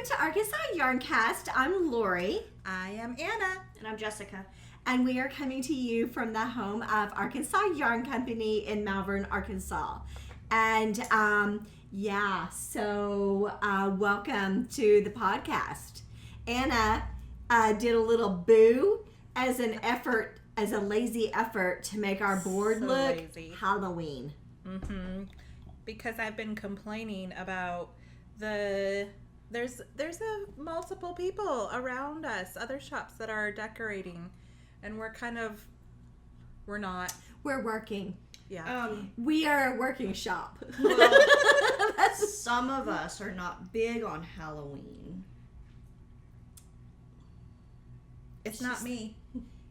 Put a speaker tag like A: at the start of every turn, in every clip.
A: to ArkansasYarnCast. I'm Lorri.
B: I am Anna.
C: And I'm Jessica.
A: And we are coming to you from the home of Arkansas Yarn Company in Malvern, Arkansas. And welcome to the podcast. Anna did a little boo as an effort, as a lazy effort to make our board look lazy. Halloween.
B: Mm-hmm. Because I've been complaining about there's multiple people around us, other shops that are decorating, and we're not.
A: We're working.
B: Yeah.
A: We are a working shop.
C: Well, some of us are not big on Halloween.
B: It's not me.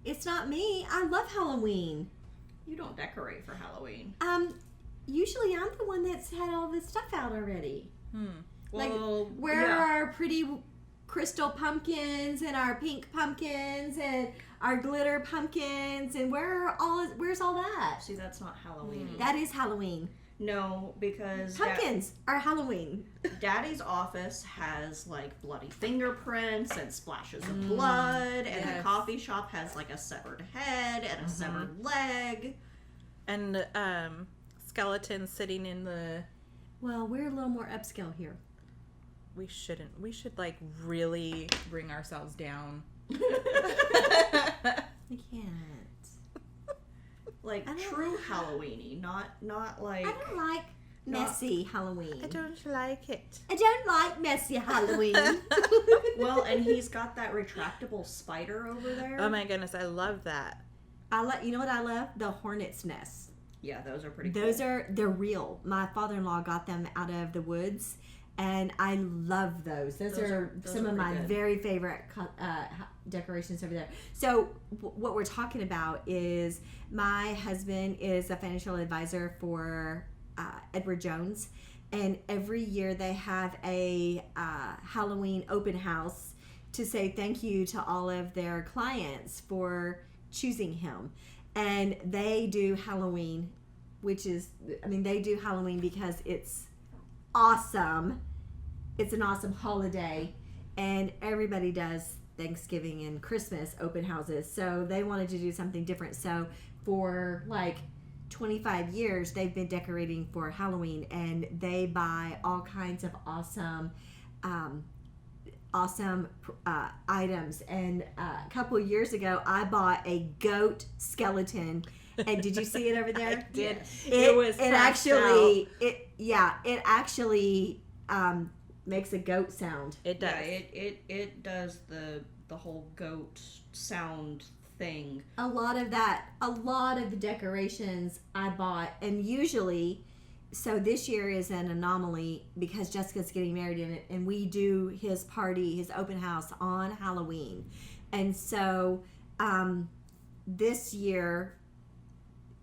A: It's not me. I love Halloween.
C: You don't decorate for Halloween.
A: Usually I'm the one that's had all this stuff out already.
B: Well,
A: where are our pretty crystal pumpkins and our pink pumpkins and our glitter pumpkins and where's all that?
C: See, that's not Halloween.
A: That is Halloween.
C: No, because
A: pumpkins are Halloween.
C: Daddy's office has like bloody fingerprints and splashes of blood, and the coffee shop has like a severed head and a severed leg,
B: and skeletons sitting in the.
A: Well, we're a little more upscale here.
B: We shouldn't. We should like really bring ourselves down.
A: We can't.
C: Like true Halloweeny, not like.
A: I don't like messy Halloween.
B: I don't like it.
A: I don't like messy Halloween.
C: Well, and he's got that retractable spider over there.
B: Oh my goodness, I love that.
A: You know what I love? The hornet's nests.
C: Yeah, those are pretty
A: cool. They're real. My father-in-law got them out of the woods, and I love those. Those are some of my very favorite decorations over there. So what we're talking about is my husband is a financial advisor for Edward Jones, and every year they have a Halloween open house to say thank you to all of their clients for choosing him. And they do Halloween, they do Halloween because it's awesome. It's an awesome holiday. And everybody does Thanksgiving and Christmas open houses. So they wanted to do something different. So for like 25 years, they've been decorating for Halloween. And they buy all kinds of awesome items. And a couple of years ago I bought a goat skeleton, and did you see it over there?
B: I did.
A: It actually makes a goat sound.
B: It does.
C: Yeah, it does the whole goat sound thing.
A: A lot of the decorations I bought, and usually. So this year is an anomaly because Jessica's getting married in it, and we do his party, his open house on Halloween. And so this year,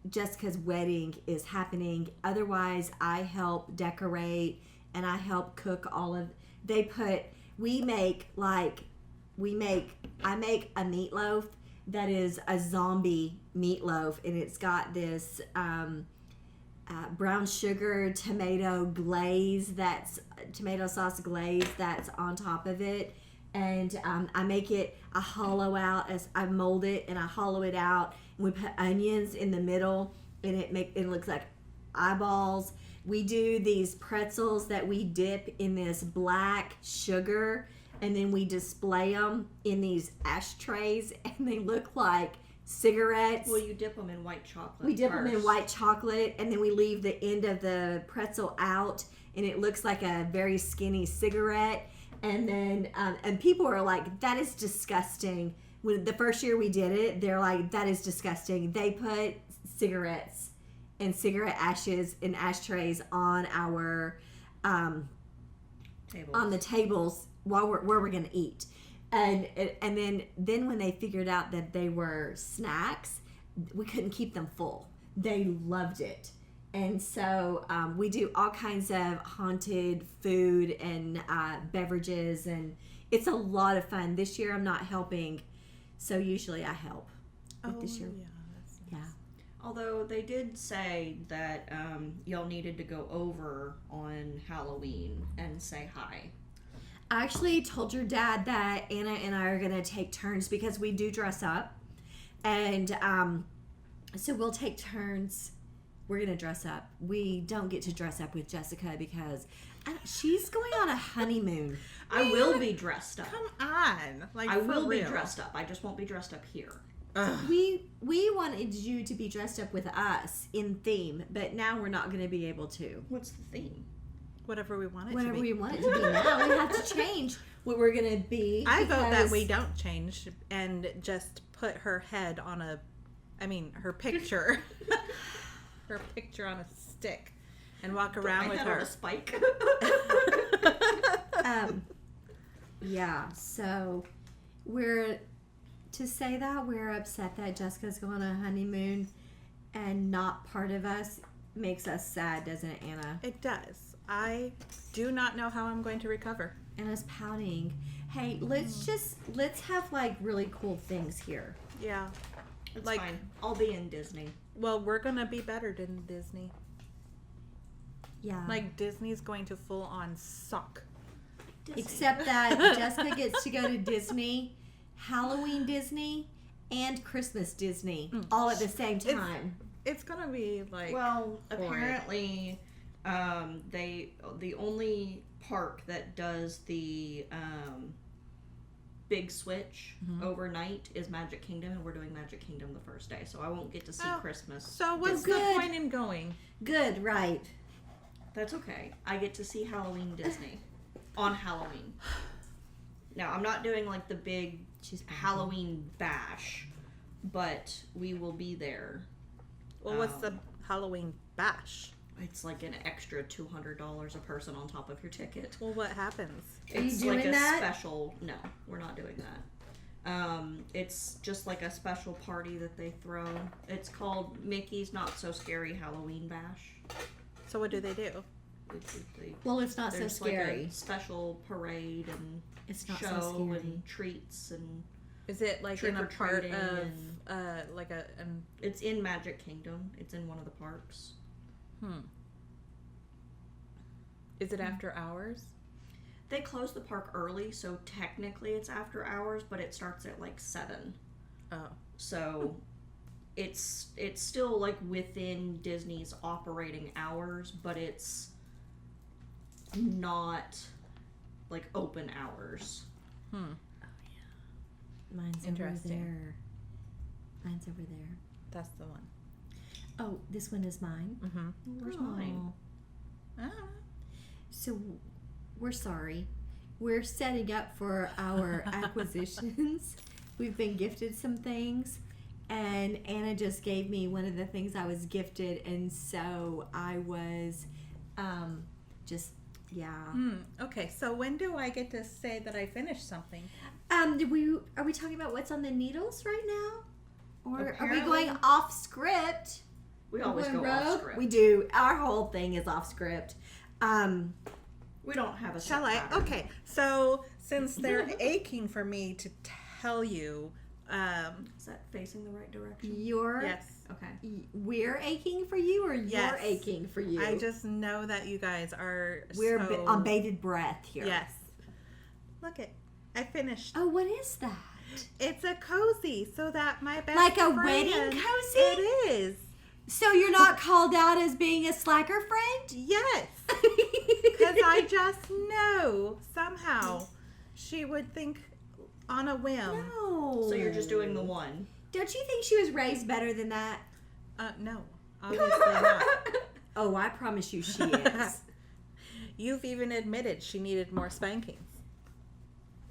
A: Jessica's wedding is happening. Otherwise, I help decorate and I help cook I make a meatloaf that is a zombie meatloaf, and it's got this brown sugar tomato sauce glaze that's on top of it, and I hollow out as I mold it, and I hollow it out, and we put onions in the middle, and it looks like eyeballs. We do these pretzels that we dip in this black sugar, and then we display them in these ashtrays, and they look like cigarettes.
C: Well, you dip them in white chocolate.
A: We dip them in white chocolate, and then we leave the end of the pretzel out, and it looks like a very skinny cigarette. And then and people are like, that is disgusting. When the first year we did it, they're like, that is disgusting. They put cigarettes and cigarette ashes in ashtrays on our on the tables where we're gonna eat. And then when they figured out that they were snacks, we couldn't keep them full. They loved it. And so we do all kinds of haunted food and beverages, and it's a lot of fun. This year I'm not helping, so usually I help. But this year,
B: that's nice.
A: Yeah.
C: Although they did say that y'all needed to go over on Halloween and say hi.
A: I actually told your dad that Anna and I are going to take turns because we do dress up. And so we'll take turns. We're going to dress up. We don't get to dress up with Jessica because she's going on a honeymoon.
C: I will be dressed up.
B: Come on. Like,
C: I will be
B: real.
C: dressed up. I just won't be dressed up here.
A: We wanted you to be dressed up with us in theme, but now we're not going to be able to.
C: What's the theme?
B: Whatever we want it
A: Whatever
B: to be.
A: we want it to be now, we have to change what we're going to be.
B: I vote that we don't change and just put her head on her picture. Her picture on a stick and walk around with her.
C: On a spike.
A: Yeah, so we're upset that Jessica's going on a honeymoon and not part of us. Makes us sad, doesn't it, Anna?
B: It does. I do not know how I'm going to recover.
A: Anna's pouting. Hey, let's have like really cool things here.
B: Yeah.
C: It's
B: like,
C: fine. I'll be in Disney.
B: Well, we're going to be better than Disney.
A: Yeah.
B: Like, Disney's going to full on suck.
C: Disney.
A: Except that Jessica gets to go to Disney, Halloween Disney, and Christmas Disney all at the same time.
B: It's going to be like...
C: Well, apparently, the only park that does the big switch overnight is Magic Kingdom, and we're doing Magic Kingdom the first day, so I won't get to see Christmas.
B: So what's the point in going?
A: Good, right.
C: That's okay. I get to see Halloween Disney on Halloween. Now, I'm not doing like the big Halloween bash, but we will be there.
B: Well, what's the Halloween bash?
C: It's like an extra $200 a person on top of your ticket.
B: Well, what happens?
A: Are you
C: It's
A: doing
C: like a
A: that?
C: special. No, we're not doing that. It's just like a special party that they throw. It's called Mickey's Not So Scary Halloween Bash.
B: So what do they do?
A: Well, it's not so
C: There's
A: scary.
C: like a special parade and
A: It's not
C: show
A: so scary.
C: and treats and
B: Is it like in a part
C: trick-or-treating
B: of like a?
C: it's in Magic Kingdom. It's in one of the parks.
B: Is it after hours?
C: They close the park early, so technically it's after hours, but it starts at like 7.
B: Oh.
C: So it's still like within Disney's operating hours, but it's not like open hours.
A: Oh yeah. Mine's
B: Interesting.
A: over there. Mine's over there.
B: That's the one.
A: Oh, this one is mine.
B: Mm-hmm.
C: Where's mine?
B: Ah.
A: So we're sorry. We're setting up for our acquisitions. We've been gifted some things, and Anna just gave me one of the things I was gifted, and so I was
B: Okay, so when do I get to say that I finished something?
A: Are we talking about what's on the needles right now? Or are we
C: Apparently-
A: going off script?
C: We always
A: Going
C: go off
A: rogue?
C: script.
A: We do. Our whole thing is off script.
C: We don't have a set
B: Shall I?
C: pattern.
B: Okay, so since they're aching for me to tell you,
C: Is that facing the right direction?
B: yes,
C: Okay.
A: We're aching for you, or
B: Yes.
A: you're aching for you?
B: I just know that you guys are
A: We're
B: so...
A: on bated breath here.
B: Yes. Look it, I finished.
A: Oh, what is that?
B: It's a cozy, so that my best
A: Like a
B: friend,
A: wedding cozy?
B: It is.
A: So you're not called out as being a slacker friend?
B: Yes. Because I just know somehow she would think on a whim.
A: No.
C: So you're just doing the one.
A: Don't you think she was raised better than that?
B: No, obviously not.
A: Oh, I promise you she is.
B: You've even admitted she needed more spankings.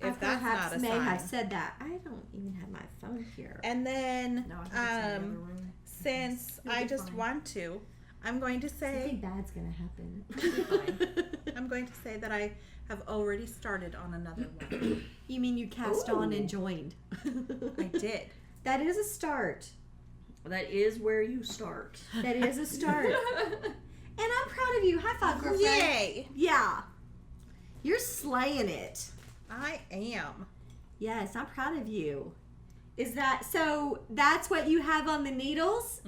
A: I
B: If that's
A: perhaps
B: not a
A: may
B: sign.
A: have said that. I don't even have my phone here.
B: And then,
C: No, I think it's in the other room.
B: since
C: It'll
B: I
C: be
B: just
C: fine.
B: want to, I'm going to say
A: Something bad's gonna happen.
B: I'm going to say that I have already started on another one.
A: You mean you cast on and joined?
B: I did.
A: That is a start.
C: That is where you start.
A: That is a start. And I'm proud of you. High five, girlfriend.
B: Yay!
A: Yeah. You're slaying it.
B: I am.
A: Yes, I'm proud of you. Is that so? That's what you have on the needles?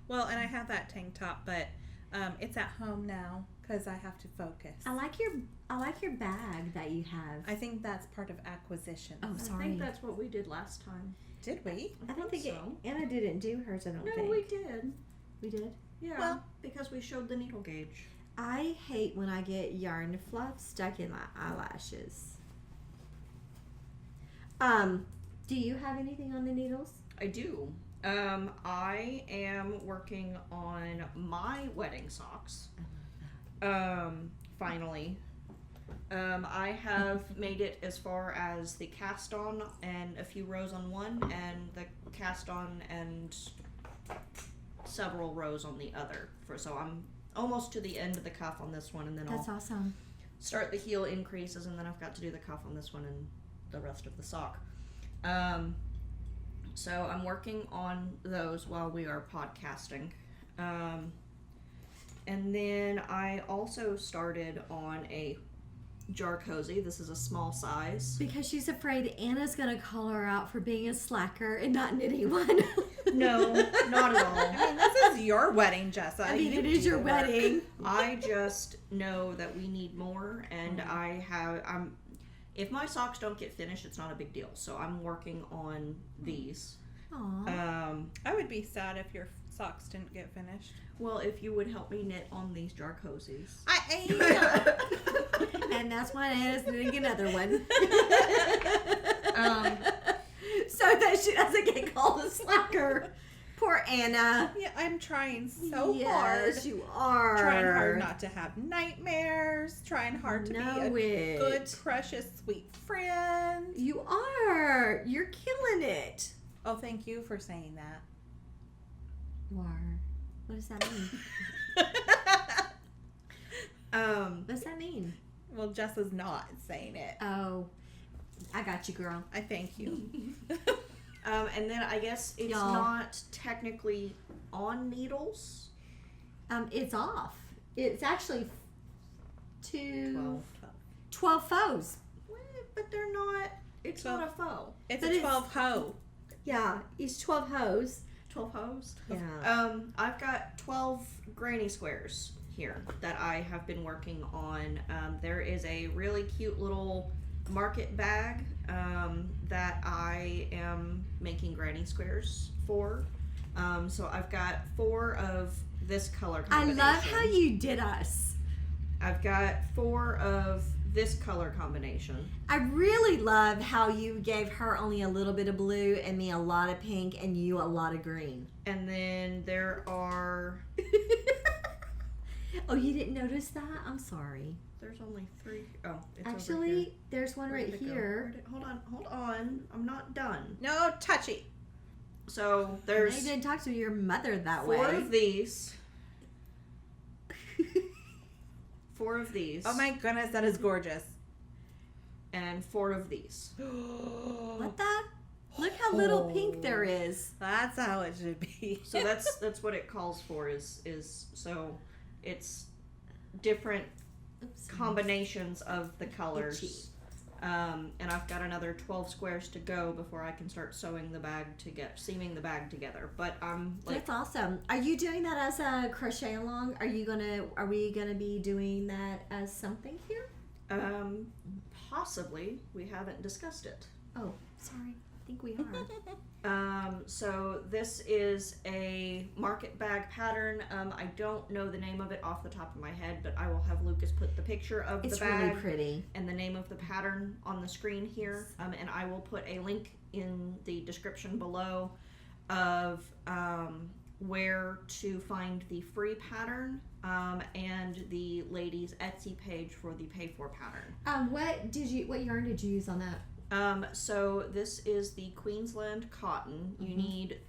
B: Well, and I have that tank top, but It's at home now because I have to focus.
A: I like your bag that you have.
B: I think that's part of acquisition.
A: Oh, sorry.
C: I think that's what we did last time.
B: Did we?
A: I don't think
C: so.
A: Anna didn't do hers. I don't think.
C: No, we did.
A: We did.
C: Yeah.
B: Well,
C: because we showed the needle gauge.
A: I hate when I get yarn fluff stuck in my eyelashes. Do you have anything on the needles?
C: I do. I am working on my wedding socks. Finally. I have made it as far as the cast on and a few rows on one, and the cast on and several rows on the other. So I'm almost to the end of the cuff on this one, and then
A: That's
C: I'll
A: awesome.
C: start the heel increases, and then I've got to do the cuff on this one and the rest of the sock. So I'm working on those while we are podcasting. And then I also started on a jar cozy. This is a small size.
A: Because she's afraid Anna's going to call her out for being a slacker and not knitting one.
C: No, not at all.
B: I mean, this is your wedding, Jessa.
A: I mean, it is your wedding.
C: I just know that we need more, and if my socks don't get finished, it's not a big deal. So I'm working on these.
A: Aww.
B: I would be sad if your socks didn't get finished.
C: Well, if you would help me knit on these jar cozies.
A: And that's why Anna's knitting another one. So that she doesn't get called a slacker. Poor Anna.
B: Yeah, I'm trying so hard.
A: Yes, you are.
B: Trying hard not to have nightmares. Trying hard to be a good, precious, sweet friend.
A: You are. You're killing it.
B: Oh, thank you for saying that.
A: You are. What does that mean? What does that mean?
B: Well, Jessa's not saying it.
A: Oh, I got you, girl.
B: I thank you.
C: And then I guess it's
A: Y'all.
C: not technically on needles.
A: It's off. It's actually
C: 12.
A: 12 faux.
C: But they're not. It's
B: 12.
C: not a faux.
B: It's
A: But
B: a
A: it's-
B: 12 hoe.
A: Yeah, it's 12 hose.
C: 12 hose.
A: Yeah.
C: I've got 12 granny squares here that I have been working on. There is a really cute little market bag that I am making granny squares for. So I've got 4 of this color
A: I
C: combination.
A: love how you did us.
C: I've got 4 of this color combination.
A: I really love how you gave her only a little bit of blue and me a lot of pink and you a lot of green.
C: And then there are...
A: Oh, you didn't notice that? I'm sorry.
C: There's only 3. Oh, it's over
A: Actually,
C: here.
A: there's one
C: Where
A: right
C: did it go?
A: here.
C: Hold on. I'm not done.
B: No touchy.
C: So
A: I
C: there's
A: didn't talk to your mother that
C: 4
A: way.
C: of these. 4 of these.
B: Oh my goodness, that is gorgeous.
C: And 4 of these.
A: What the? Look how little pink there is.
B: That's how it should be.
C: So that's what it calls for is so it's different
A: Oops.
C: combinations of the colors.
A: Itchy.
C: And I've got another 12 squares to go before I can start seaming the bag together. But I'm like,
A: That's awesome. Are you doing that as a crochet along? Are we gonna be doing that as something here?
C: possibly. We haven't discussed it.
A: Oh, sorry. I think we are.
C: So this is a market bag pattern. I don't know the name of it off the top of my head, but I will have Lucas put the picture of
A: It's
C: the bag
A: really pretty.
C: and the name of the pattern on the screen here. And I will put a link in the description below of where to find the free pattern and the ladies' Etsy page for the pay for pattern.
A: What yarn did you use on that?
C: So this is the Queensland cotton. You need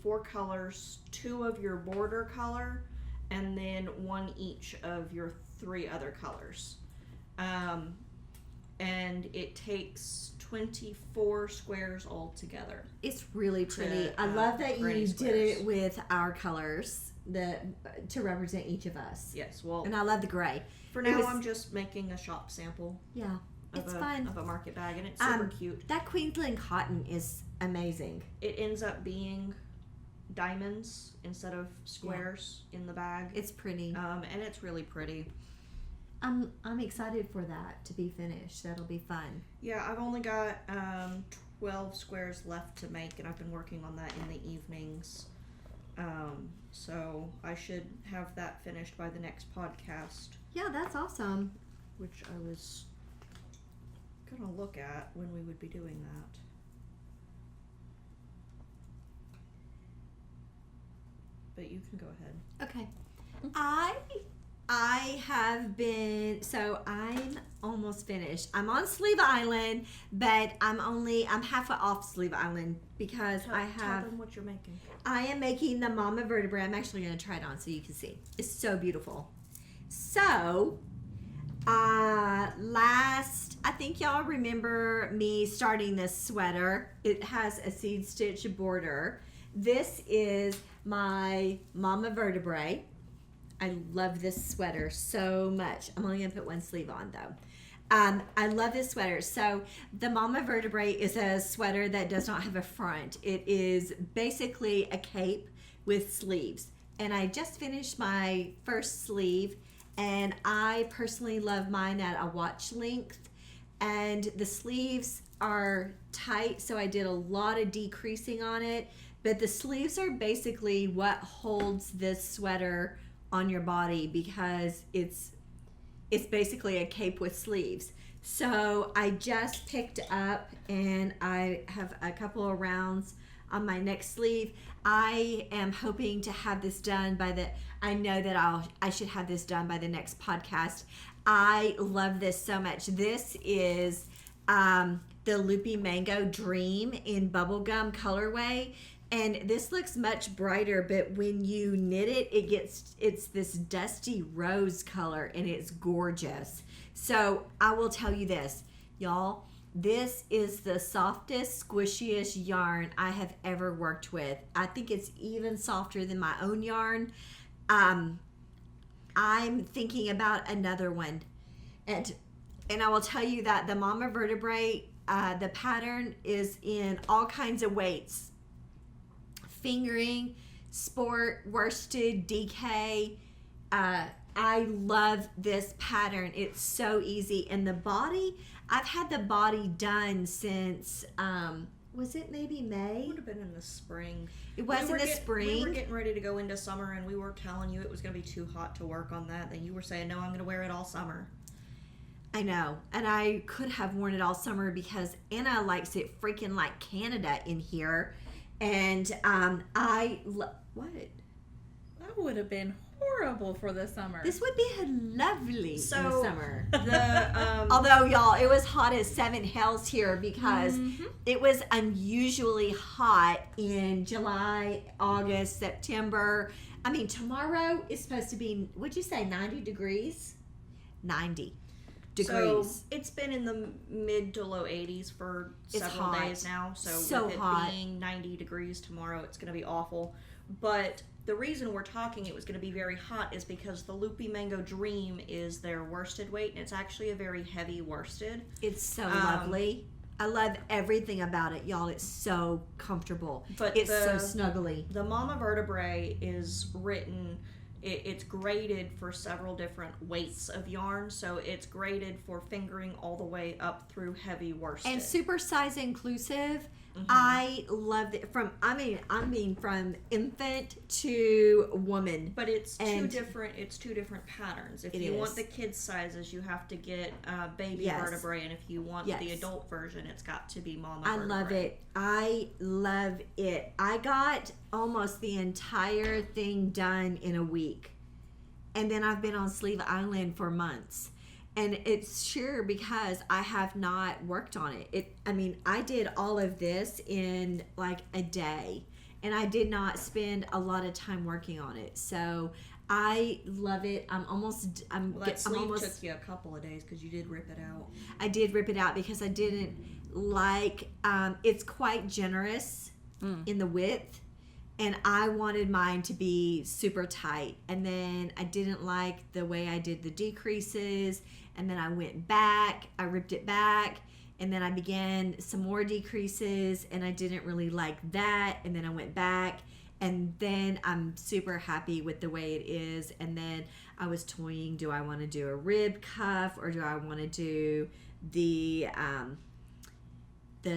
C: 4 colors, 2 of your border color, and then 1 each of your 3 other colors. And it takes 24 squares all together.
A: It's really pretty. I love that you did it with our colors to represent each of us.
C: Yes, well,
A: And I love the gray.
C: for now I'm just making a shop sample.
A: Yeah, it's fun.
C: Of a market bag, and it's super cute.
A: That Queensland cotton is amazing.
C: It ends up being diamonds instead of squares in the bag.
A: It's pretty.
C: And it's really pretty.
A: I'm excited for that to be finished. That'll be fun.
C: Yeah, I've only got 12 squares left to make, and I've been working on that in the evenings. So I should have that finished by the next podcast,
A: Yeah, that's awesome.
C: which I was gonna look at when we would be doing that. But you can go ahead.
A: Okay. I have been, so I'm almost finished. I'm on Sleeve Island, but I'm halfway off Sleeve Island because
C: Tell them what you're making.
A: I am making the Mama Vertebrae. I'm actually going to try it on so you can see. It's so beautiful. So, I think y'all remember me starting this sweater. It has a seed stitch border. This is my Mama Vertebrae. I love this sweater so much. I'm only going to put one sleeve on though. I love this sweater. So the Mama Vertebrae is a sweater that does not have a front. It is basically a cape with sleeves. And I just finished my first sleeve, and I personally love mine at a watch length. And the sleeves are tight, so I did a lot of decreasing on it. But the sleeves are basically what holds this sweater on your body because it's basically a cape with sleeves. So I just picked up, and I have a couple of rounds on my next sleeve. I am hoping to have this done I know that I should have this done by the next podcast. I love this so much. This is the Loopy Mango Dream in bubblegum colorway. And this looks much brighter, but when you knit it, it's this dusty rose color, and it's gorgeous. So I will tell you this, y'all, this is the softest, squishiest yarn I have ever worked with. I think it's even softer than my own yarn. I'm thinking about another one. And I will tell you that the Mama Vertebrae, the pattern is in all kinds of weights. Fingering, sport, worsted, DK. I love this pattern. It's so easy. And the body, I've had the body done since, was it maybe May?
C: It would have been in the spring.
A: It was in the spring.
C: We were getting ready to go into summer, and we were telling you it was going to be too hot to work on that. And you were saying, no, I'm going to wear it all summer.
A: I know. And I could have worn it all summer because Anna likes it freaking like Canada in here. And what?
B: That would have been horrible for the summer.
A: This would be lovely in the summer. Although, y'all, it was hot as seven hells here because it was unusually hot in July, August, September. I mean, tomorrow is supposed to be, would you say 90 degrees? 90 degrees.
C: So it's been in the mid to low 80s for several days now. So with it being 90 degrees tomorrow, it's going to be awful. But the reason we're talking it was going to be very hot is because the Loopy Mango Dream is their worsted weight, and it's actually a very heavy worsted.
A: It's so lovely. I love everything about it, y'all. It's so comfortable.
C: But
A: it's so snuggly.
C: The Mama Vertebrae is written... It's graded for several different weights of yarn, so it's graded for fingering all the way up through heavy worsted.
A: And super size inclusive. I love it from infant to woman.
C: But it's two different patterns. If you want the kids sizes, you have to get baby vertebrae, and if you want the adult version, it's got to be Mama Vertebrae.
A: I love it. I got almost the entire thing done in a week. And then I've been on Sleeve Island for months. And it's sure because I have not worked on it. I did all of this in like a day, and I did not spend a lot of time working on it. So I love it.
C: That sleeve took you a couple of days because you did rip it out.
A: I did rip it out because I didn't like. It's quite generous in the width. And I wanted mine to be super tight. And then I didn't like the way I did the decreases. And then I went back. I ripped it back. And then I began some more decreases. And I didn't really like that. And then I went back. And then I'm super happy with the way it is. And then I was toying, do I want to do a rib cuff or do I want to do the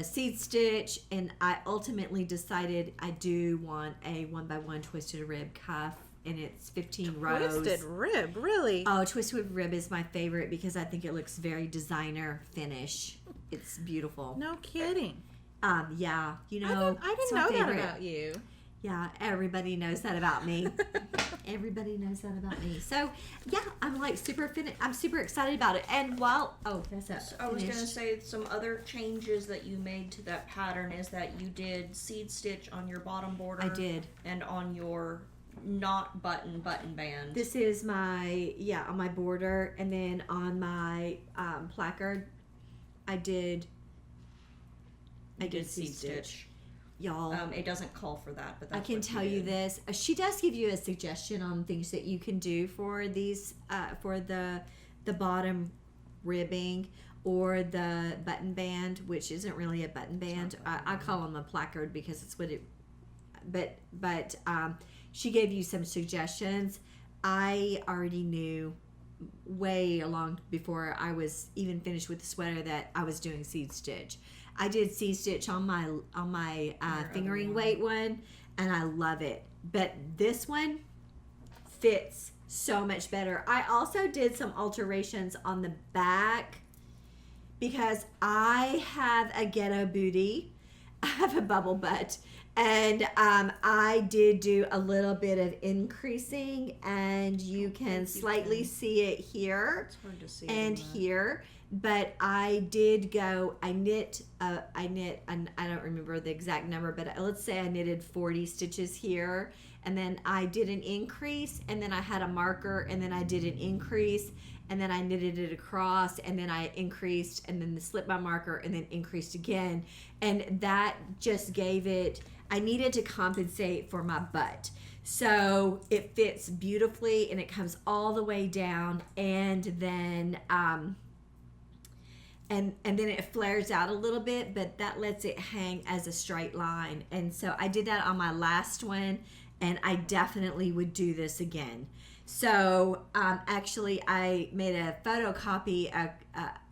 A: seed stitch? And I ultimately decided I do want a 1x1 twisted rib cuff, and it's 15 rows.
B: Twisted rib, really?
A: Oh, twisted rib is my favorite because I think it looks very designer finish. It's beautiful.
B: No kidding.
A: Yeah, you know,
B: I didn't know that about you.
A: Yeah, everybody knows that about me. Everybody knows that about me. So, yeah, I'm like I'm super excited about it. And that's it.
C: So I was going to say some other changes that you made to that pattern is that you did seed stitch on your bottom border.
A: I did.
C: And on your not button band.
A: This is my, on my border, and then on my placard, I did seed stitch. Y'all,
C: it doesn't call for that, but that's
A: I can tell you this. She does give you a suggestion on things that you can do for these, for the bottom ribbing or the button band, which isn't really a button band. I call them a placard because it's what it. But she gave you some suggestions. I already knew way along before I was even finished with the sweater that I was doing seed stitch. I did seed stitch on my fingering weight one, and I love it. But this one fits so much better. I also did some alterations on the back because I have a ghetto booty. I have a bubble butt. And I did do a little bit of increasing, and you can slightly see it here.
C: It's hard to see
A: and here. But I did go, I knit, and I don't remember the exact number, but let's say I knitted 40 stitches here, and then I did an increase, and then I had a marker, and then I did an increase, and then I knitted it across, and then I increased, and then slipped my marker, and then increased again. And that just gave it, I needed to compensate for my butt. So it fits beautifully, and it comes all the way down, and then and then it flares out a little bit, but that lets it hang as a straight line. And so I did that on my last one, and I definitely would do this again. So actually I made a photocopy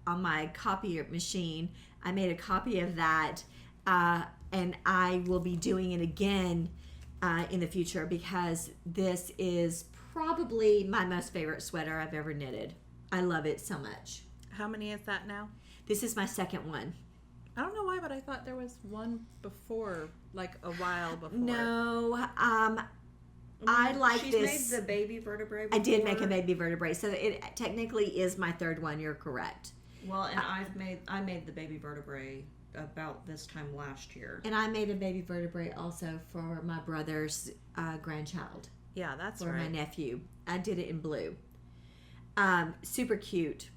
A: on my copier machine. I made a copy of that, and I will be doing it again in the future because this is probably my most favorite sweater I've ever knitted. I love it so much.
B: How many is that now?
A: This is my second one.
B: I don't know why, but I thought there was one before, like a while before.
A: No, I like
C: She's
A: this.
C: She's made the baby vertebrae before.
A: I did make a baby vertebrae, so it technically is my third one. You're correct.
C: Well, and I made the baby vertebrae about this time last year.
A: And I made a baby vertebrae also for my brother's grandchild.
B: Yeah, that's
A: for
B: right.
A: my nephew. I did it in blue. Super cute.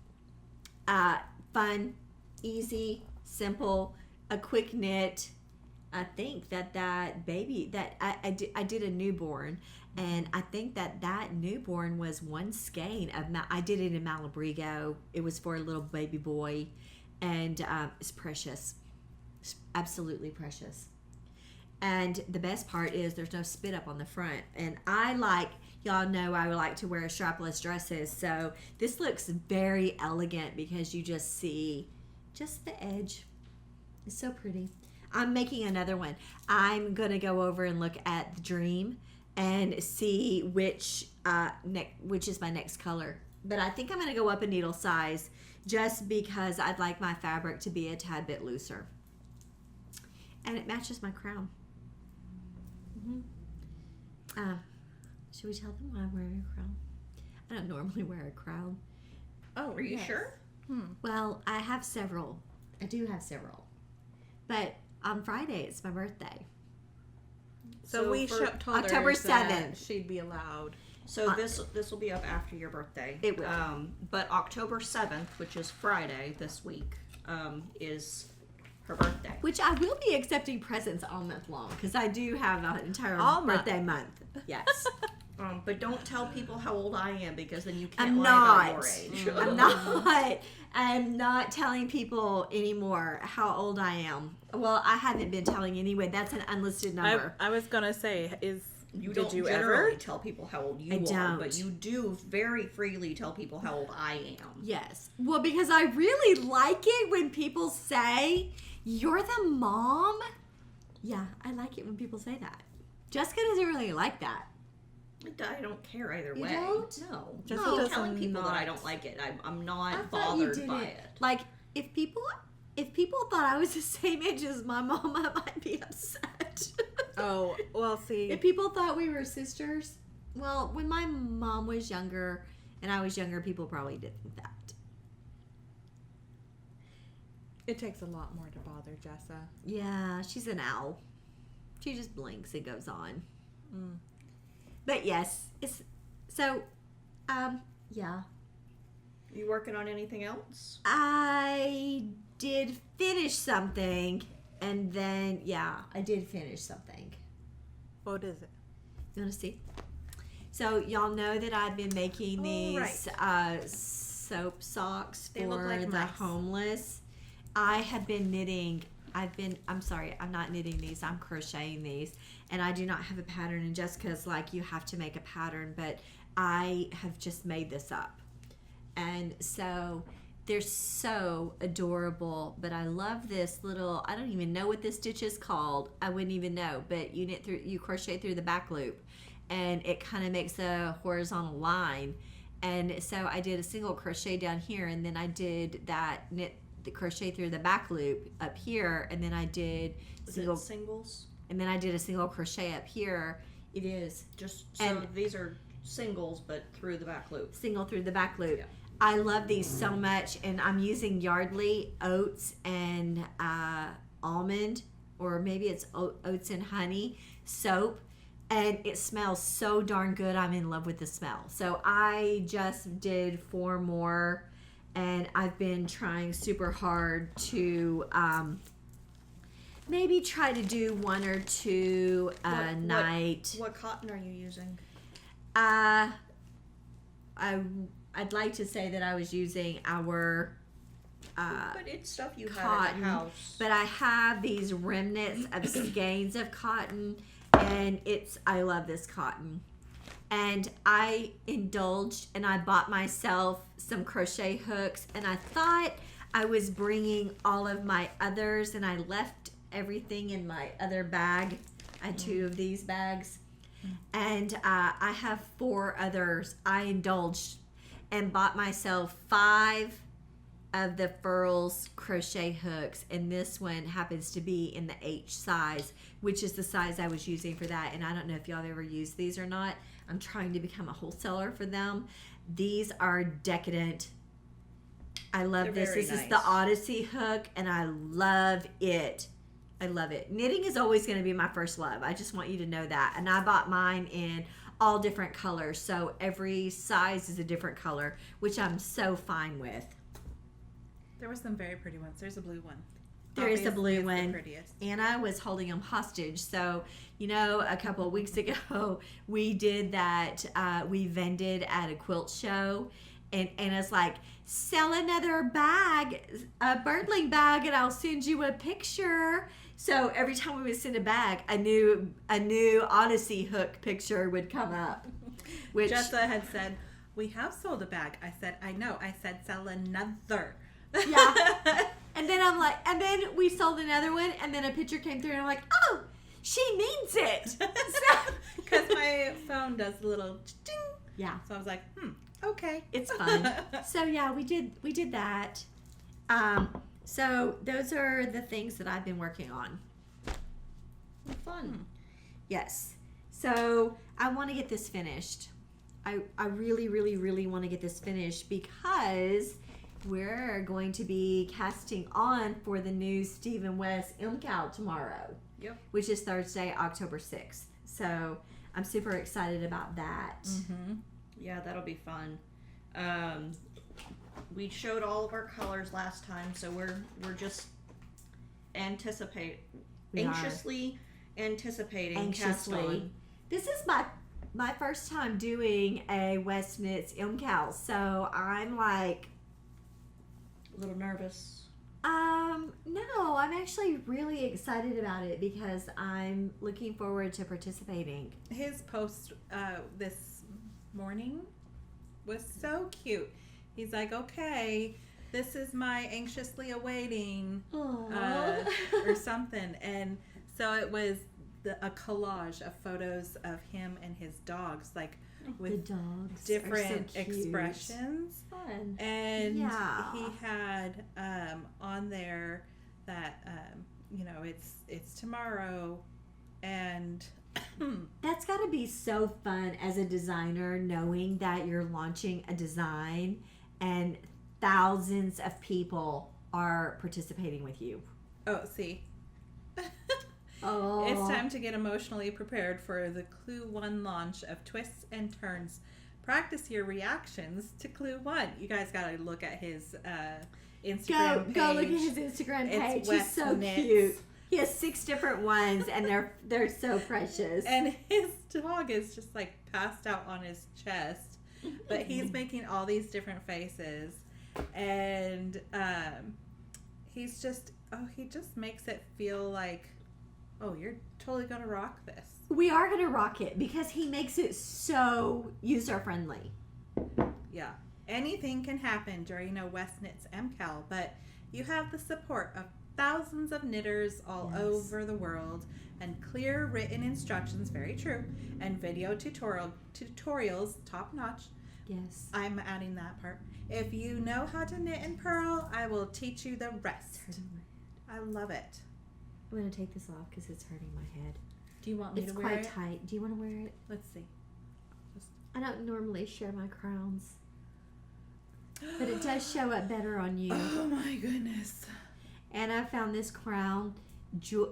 A: Fun, easy, simple, a quick knit. I think that baby that I did a newborn, and I think that newborn was one skein of I did it in Malabrigo. It was for a little baby boy, and it's precious. It's absolutely precious. And the best part is there's no spit up on the front. And y'all know I would like to wear strapless dresses. So this looks very elegant because you just see just the edge. It's so pretty. I'm making another one. I'm going to go over and look at the Dream and see which is my next color. But I think I'm going to go up a needle size just because I'd like my fabric to be a tad bit looser. And it matches my crown. Should we tell them why I'm wearing a crown? I don't normally wear a crown.
C: Oh, are you sure?
A: Well, I have several. I do have several. But on Friday, it's my birthday.
B: So we told
A: October
B: her
A: 7th.
B: that she'd be allowed.
C: So this will be up after your birthday.
A: It will.
C: But October 7th, which is Friday this week, is her birthday.
A: Which I will be accepting presents all month long because I do have an entire
B: All
A: birthday month. Yes.
C: But don't tell people how old I am, because then you can't
A: I'm
C: lie
A: not.
C: about your age.
A: I'm not telling people anymore how old I am. Well, I haven't been telling anyway. That's an unlisted number.
B: I was gonna say,
C: You
B: did
C: don't
B: you
C: generally
B: ever
C: tell people how old you
A: I
C: are,
A: don't.
C: but you do very freely tell people how old I am.
A: Yes. Well, because I really like it when people say, "You're the mom." Yeah, I like it when people say that. Jessica doesn't really like that.
C: I don't care either
A: You
C: way.
A: don't?
C: No.
B: Jessica
C: I'm
B: does
C: telling people that I
B: not.
C: don't like it. I'm
A: I
C: not
A: thought you
C: bothered by
A: didn't.
C: it.
A: Like, if people thought I was the same age as my mom, I might be upset.
B: Oh, well, see.
A: If people thought we were sisters, well, when my mom was younger and I was younger, people probably did think that.
B: It takes a lot more to bother Jessa.
A: Yeah, she's an owl. She just blinks and goes on.
B: Mm.
A: But yes, it's so. Yeah.
C: You working on anything else?
A: I did finish something, and then I did finish something.
B: What is it?
A: You want to see? So y'all know that I've been making these soap socks
B: They look
A: for
B: like
A: the
B: mice.
A: homeless. I have been knitting. I'm sorry, I'm not knitting these. I'm crocheting these, and I do not have a pattern. And Jessica's like, you have to make a pattern, but I have just made this up. And so they're so adorable, but I love this little, I don't even know what this stitch is called. I wouldn't even know, but you crochet through the back loop, and it kind of makes a horizontal line. And so I did a single crochet down here, and then I did the crochet through the back loop up here, and then I did
C: singles?
A: and then I did a single crochet up here. It is
C: Just so
A: And-
C: these are singles, but through the back loop.
A: single through the back loop.
C: Yeah.
A: I love these so much, and I'm using Yardley oats and almond, or maybe it's oats and honey soap, and it smells so darn good. I'm in love with the smell. So I just did 4 more, and I've been trying super hard to maybe try to do 1 or 2 a night.
C: What cotton are you using?
A: I'd like to say that I was using our
C: But it's stuff you have
A: cotton,
C: at the house.
A: but I have these remnants of skeins of cotton, and I love this cotton. And I indulged, and I bought myself some crochet hooks, and I thought I was bringing all of my others, and I left everything in my other bag. I had 2 of these bags, and I have 4 others. I indulged and bought myself 5 of the Furls crochet hooks, and this one happens to be in the H size, which is the size I was using for that. And I don't know if y'all have ever used these or not. I'm trying to become a wholesaler for them. These are decadent. I love
C: They're
A: this.
C: very
A: This is
C: nice.
A: the Odyssey hook, and I love it. I love it. Knitting is always going to be my first love. I just want you to know that. And I bought mine in all different colors, so every size is a different color, which I'm so fine with.
B: There were some very pretty ones. There's a blue one.
A: There is a blue
B: Obviously, it's
A: one.
B: the prettiest.
A: Anna was holding them hostage. So, a couple of weeks ago, we did that. We vended at a quilt show, and Anna's like, sell another bag, a birdling bag, and I'll send you a picture. So every time we would send a bag, a new Odyssey hook picture would come up. Which
B: Jessa had said, we have sold a bag. I said, I know. I said, sell another.
A: Yeah. And then I'm like, and then we sold another one, and then a picture came through, and I'm like, oh, she means it.
B: Because my phone does a little ding.
A: Yeah,
B: So I was like, okay.
A: it's fun. So yeah, we did that. So those are the things that I've been working on.
C: Fun.
A: Yes. So I want to get this finished. I really, really, really want to get this finished because we're going to be casting on for the new Steve West MKAL tomorrow.
C: Yep.
A: Which is Thursday, October 6th. So I'm super excited about that.
B: Mm-hmm.
C: Yeah, that'll be fun. We showed all of our colors last time, so we're just anxiously anticipating cast on.
A: This is my first time doing a West Knits MKAL, so I'm like
C: A little nervous.
A: No, I'm actually really excited about it because I'm looking forward to participating.
B: His post this morning was so cute. He's like, okay, this is my anxiously awaiting or something. And so it was a collage of photos of him and his dogs, like with
A: the dogs
B: different
A: are so cute.
B: expressions.
A: Fun.
B: And
A: Yeah.
B: he had on there that it's tomorrow, and
A: That's got to be so fun as a designer, knowing that you're launching a design and thousands of people are participating with you.
B: oh, see.
A: Oh,
B: It's time to get emotionally prepared for the Clue 1 launch of Twists and Turns. Practice your reactions to Clue 1. You guys got to look at his Instagram page.
A: Go look at his Instagram
B: It's
A: page. He's
B: West
A: so
B: Knits.
A: cute. He has 6 different ones, and they're so precious.
B: And his dog is just like passed out on his chest, but he's making all these different faces, and he just makes it feel like, oh, you're totally gonna rock this.
A: We are gonna rock it because he makes it so user friendly.
B: Yeah, anything can happen during a West Knits MKAL, but you have the support of thousands of knitters all
A: Yes.
B: over the world, and clear written instructions, very true, and video tutorials, top notch.
A: Yes.
B: I'm adding that part. If you know how to knit and purl, I will teach you the rest. I love it.
A: I'm gonna take this off because it's hurting my head.
B: Do you want me
A: It's
B: to wear
A: quite
B: it?
A: tight. Do you want to wear it?
B: Let's see.
A: I don't normally share my crowns, but it does show up better on you.
B: Oh my goodness.
A: And I found this crown,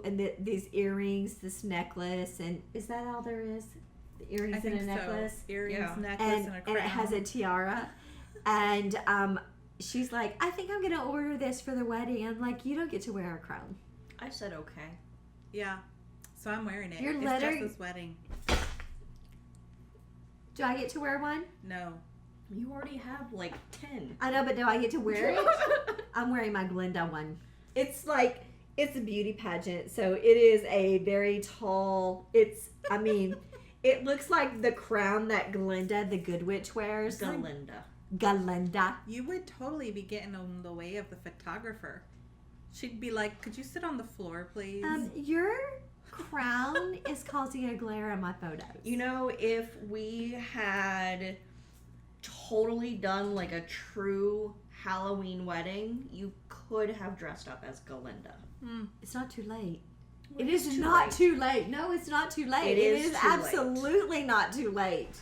A: and these earrings, this necklace, and is that all there is? The earrings
B: I
A: and
B: think
A: a necklace,
B: so. Earrings,
C: Yeah.
B: necklace, and a crown.
A: and it has a tiara. And she's like, I think I'm gonna order this for the wedding. I'm like, you don't get to wear a crown.
C: I said okay.
B: Yeah. So I'm wearing it.
A: Your
B: It's
A: letter-
B: just this wedding.
A: Do I get to wear one?
B: No.
C: You already have like 10.
A: I know, but do I get to wear it? I'm wearing my Glinda one. It's like, it's a beauty pageant, so it is a very tall, it looks like the crown that Glinda, the Good Witch, wears.
C: Galinda.
A: Glinda.
B: You would totally be getting in the way of the photographer. She'd be like, could you sit on the floor, please?
A: Your crown is causing a glare on my photos.
C: You know, if we had totally done like a true Halloween wedding, you could have dressed up as Galinda.
A: It's not too late.
C: Well,
A: It
C: it's
A: is
C: too
A: not
C: late.
A: too late. No, it's not too late.
C: It is too late.
A: absolutely not too late.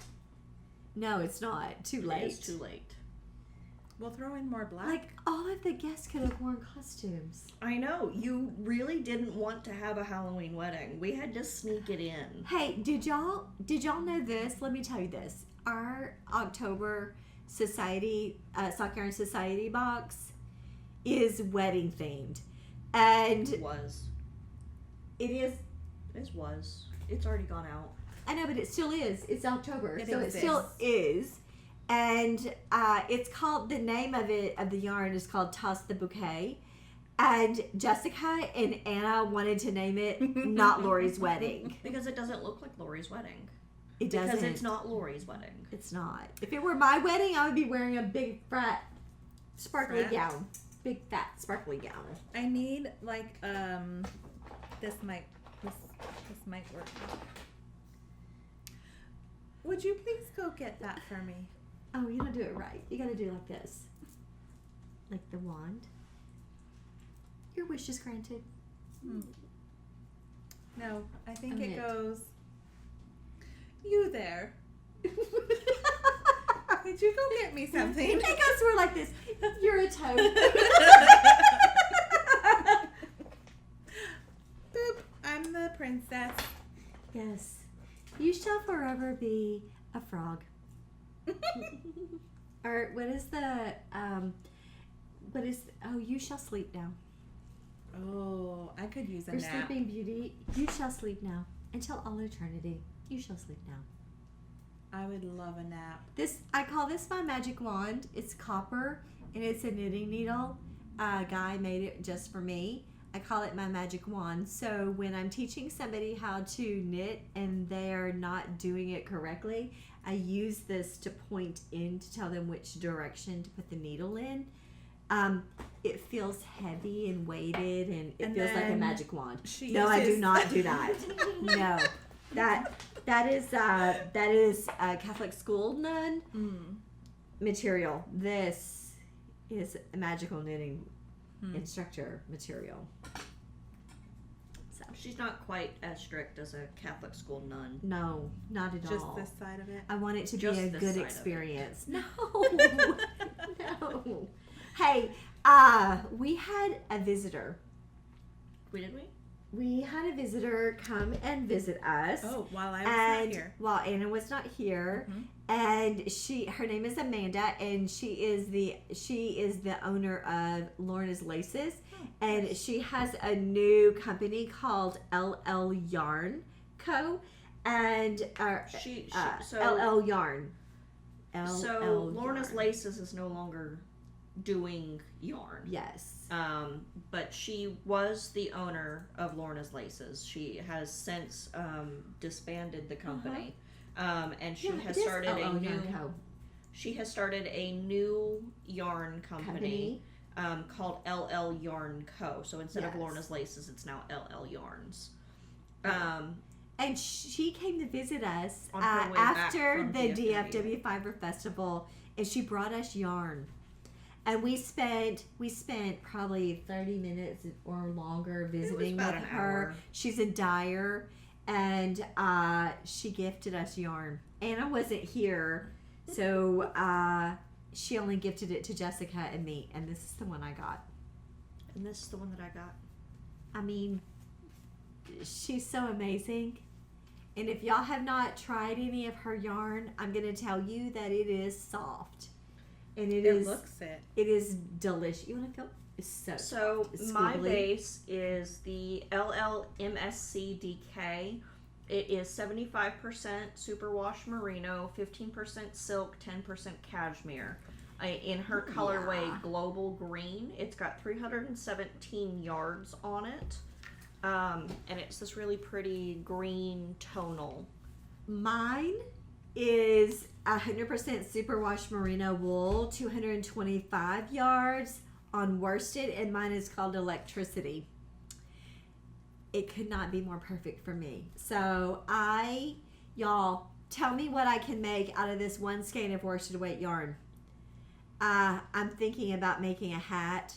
A: No, it's not too late.
C: It is too late.
B: We'll throw in more black.
A: Like, all of the guests could have worn costumes.
C: I know. You really didn't want to have a Halloween wedding. We had to sneak it in.
A: Hey, did y'all know this? Let me tell you this. Our October Society, Sock Yarn Society box is wedding themed. And
C: It was.
A: it is,
C: It's already gone out.
A: I know, but it still is. It's October,
B: It
A: so
B: exists.
A: it still is. And it's called, the name of the yarn is called Toss the Bouquet. And Jessica and Anna wanted to name it Not Lori's Wedding.
C: Because it doesn't look like Lori's wedding.
A: It doesn't.
C: Because it's not Lori's wedding.
A: It's not. If it were my wedding, I would be wearing a big fat sparkly
B: Frat?
A: gown. Big fat sparkly gown.
B: I need like this might work. Would you please go get that for me?
A: Oh, you don't do it right. You gotta do it like this. Like the wand. Your wish is granted.
B: No, I think
A: Own
B: it
A: it.
B: goes. You there? Would you go get me something?
A: It goes through like this. You're a toad.
B: Boop. I'm the princess.
A: Yes. You shall forever be a frog. Or what is you shall sleep now.
B: Oh, I could use a
A: For
B: nap.
A: Sleeping Beauty, you shall sleep now. Until all eternity, you shall sleep now.
B: I would love a nap.
A: I call this my magic wand. It's copper and it's a knitting needle. A guy made it just for me. I call it my magic wand. So when I'm teaching somebody how to knit and they're not doing it correctly, I use this to point in to tell them which direction to put the needle in. It feels heavy and weighted, and it feels like a magic wand. No, I do not do that. No, that is Catholic school nun material. This is a magical knitting instructor material. So
C: she's not quite as strict as a Catholic school nun.
A: No, not at
B: Just
A: all.
B: this side of it.
A: I want it to
C: Just
A: be a
C: this
A: good
C: side of
A: experience. No, no. Hey, we had a visitor.
C: Did we?
A: We had a visitor come and visit us.
B: Oh, while I was not here.
A: While Anna was not here, and her name is Amanda, and she is the owner of Lorna's Laces, and she has a new company called LL Yarn Co. And LL Yarn.
C: So Lorna's Laces is no longer doing yarn.
A: Yes.
C: But she was the owner of Lorna's Laces. She has since disbanded the company. And she has started a new yarn company. Called LL Yarn Co. So instead of Lorna's Laces, it's now LL Yarns.
A: And she came to visit us
C: On her way back
A: after
C: from
A: the
C: DFW.
A: DFW Fiber Festival, and she brought us yarn. And we spent probably 30 minutes or longer visiting with her.
C: Hour.
A: She's a dyer, and she gifted us yarn. Anna wasn't here, so she only gifted it to Jessica and me, and this is the one I got.
C: And this is the one that I got.
A: I mean, she's so amazing. And if y'all have not tried any of her yarn, I'm going to tell you that it is soft. And it is delicious. You want to feel? It's so
C: my base is the LLMSCDK. It is 75% superwash merino, 15% silk, 10% cashmere. In her colorway Global Green, it's got 317 yards on it. And it's this really pretty green tonal.
A: Mine is 100% superwash merino wool, 225 yards on worsted, and mine is called Electricity. It could not be more perfect for me. So y'all, tell me what I can make out of this one skein of worsted weight yarn. I'm thinking about making a hat.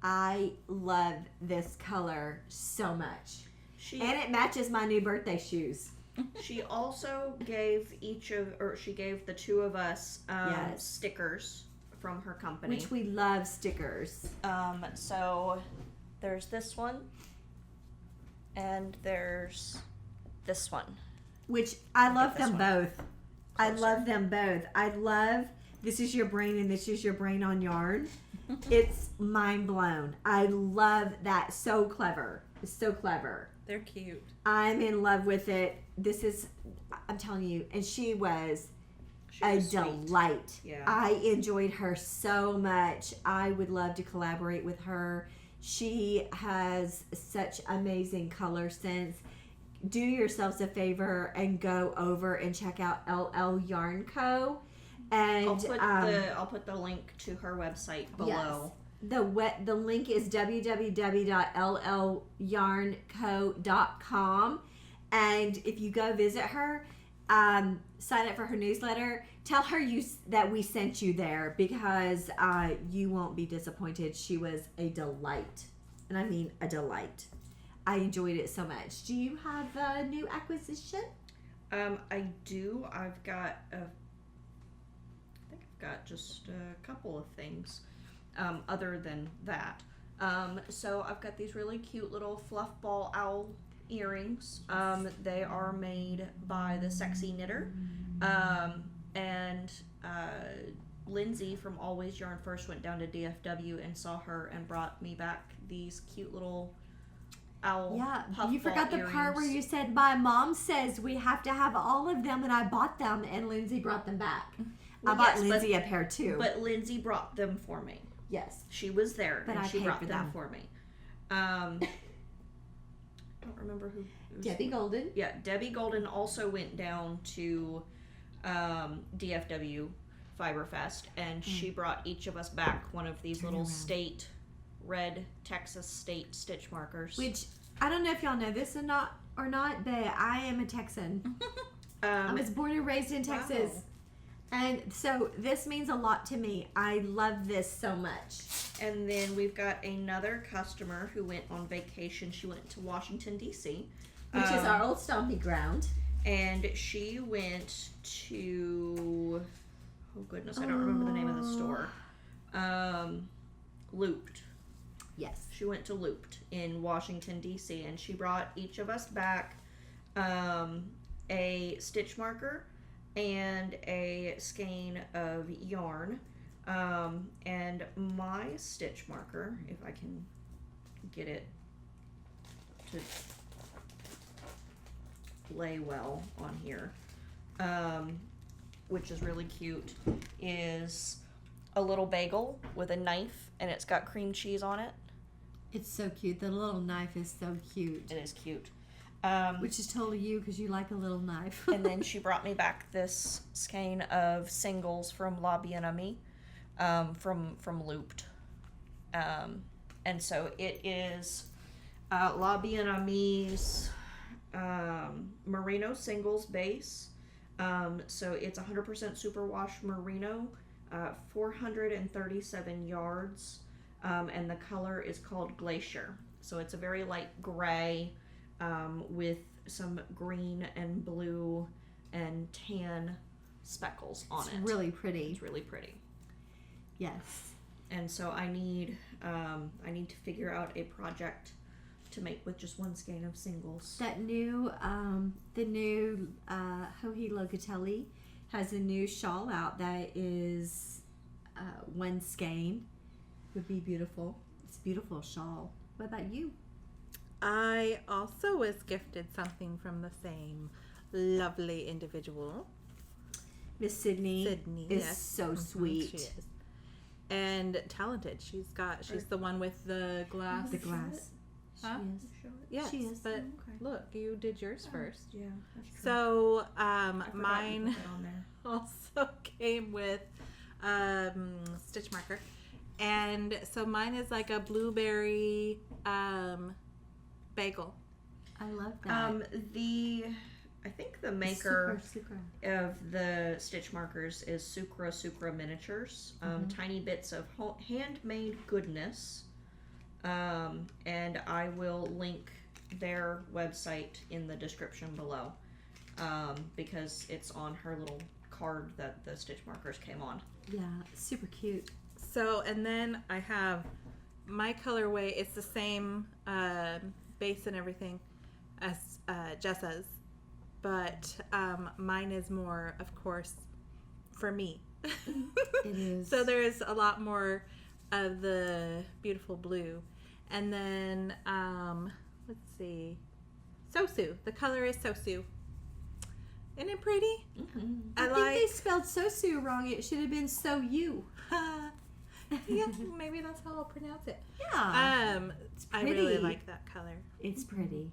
A: I love this color so much. And it matches my new birthday shoes.
C: She also gave the two of us stickers from her company.
A: Which we love stickers.
C: So there's this one and there's this one.
A: Which I love them both. I love them both. I love This Is Your Brain and This Is Your Brain on Yarn. It's mind blown. I love that. So clever. It's so clever.
B: They're cute.
A: I'm in love with it. I'm telling you, and she was a delight.
C: Yeah.
A: I enjoyed her so much. I would love to collaborate with her. She has such amazing color sense. Do yourselves a favor and go over and check out LL Yarn Co. And
C: I'll put the link to her website below.
A: Yes. The link is www.llyarnco.com, and if you go visit her, sign up for her newsletter. Tell her that we sent you there, because you won't be disappointed. She was a delight, and I mean a delight. I enjoyed it so much. Do you have a new acquisition?
C: I do. I think I've got just a couple of things. Other than that. So I've got these really cute little fluff ball owl earrings. They are made by the Sexy Knitter. And Lindsay from Always Yarn first went down to DFW and saw her and brought me back these cute little owl.
A: Yeah,
C: puffball
A: you forgot the part where
C: earrings.
A: you said, my mom says we have to have all of them, and I bought them, and Lindsay brought them back.
C: Well,
A: I bought
C: yes,
A: Lindsay a pair too.
C: But Lindsay brought them for me.
A: Yes.
C: She was there,
A: But
C: and
A: I
C: she
A: paid
C: brought
A: for
C: them
A: them.
C: for me. I don't remember who. It was.
A: Debbie Golden.
C: Yeah, Debbie Golden also went down to DFW Fiberfest, and she brought each of us back one of these little state red Texas state stitch markers.
A: Which I don't know if y'all know this or not, but I am a Texan. I was born and raised in Texas.
B: Wow.
A: And so this means a lot to me. I love this so much.
C: And then we've got another customer who went on vacation. She went to Washington, D.C.
A: Which is our old stomping ground.
C: And she went to, oh goodness, I don't remember the name of the store. Looped.
A: Yes.
C: She went to Looped in Washington, D.C. And she brought each of us back a stitch marker and a skein of yarn. And my stitch marker, if I can get it to lay well on here, which is really cute, is a little bagel with a knife, and it's got cream cheese on it.
A: It's so cute. The little knife is so cute.
C: It is cute.
A: Which is totally you because you like a little knife.
C: And then she brought me back this skein of singles from La Bien-Aimée, from Looped. And so it is La Bien-Aimée's merino singles base. So it's 100% superwash merino, 437 yards, and the color is called Glacier. So it's a very light gray, with some green and blue and tan speckles on it.
A: It's really pretty.
C: It's really pretty.
A: Yes.
C: And so I need to figure out a project to make with just one skein of singles.
A: That new, the new Joji Locatelli has a new shawl out that is one skein. Would be beautiful. It's a beautiful shawl. What about you?
B: I also was gifted something from the same lovely individual.
A: Miss Sydney is
B: yes.
A: so sweet.
B: She is. And talented. She's the one with the glass.
A: The glass.
B: Huh?
A: She is.
B: Yes,
A: She is.
B: but
C: Okay.
B: look, you did yours first.
C: Yeah, that's true.
B: So
C: I forgot you
B: mine
C: put that on there.
B: also came with stitch marker, and so mine is like a blueberry bagel.
A: I love that.
C: I think the maker
A: Sucra.
C: of the stitch markers is Sucra Miniatures. Tiny bits of handmade goodness. And I will link their website in the description below, because it's on her little card that the stitch markers came on.
A: Yeah, super cute.
B: So, and then I have my colorway. It's the same base and everything as Jessa's, but mine is more, of course, for me.
A: It is.
B: So there is a lot more of the beautiful blue. And then, let's see, Sosu. The color is Sosu. Isn't it pretty?
C: Mm-hmm.
A: I think they spelled Sosu wrong. It should have been So You.
B: Yeah, maybe that's how I'll pronounce it.
A: Yeah.
B: It's I really like that color.
A: It's pretty.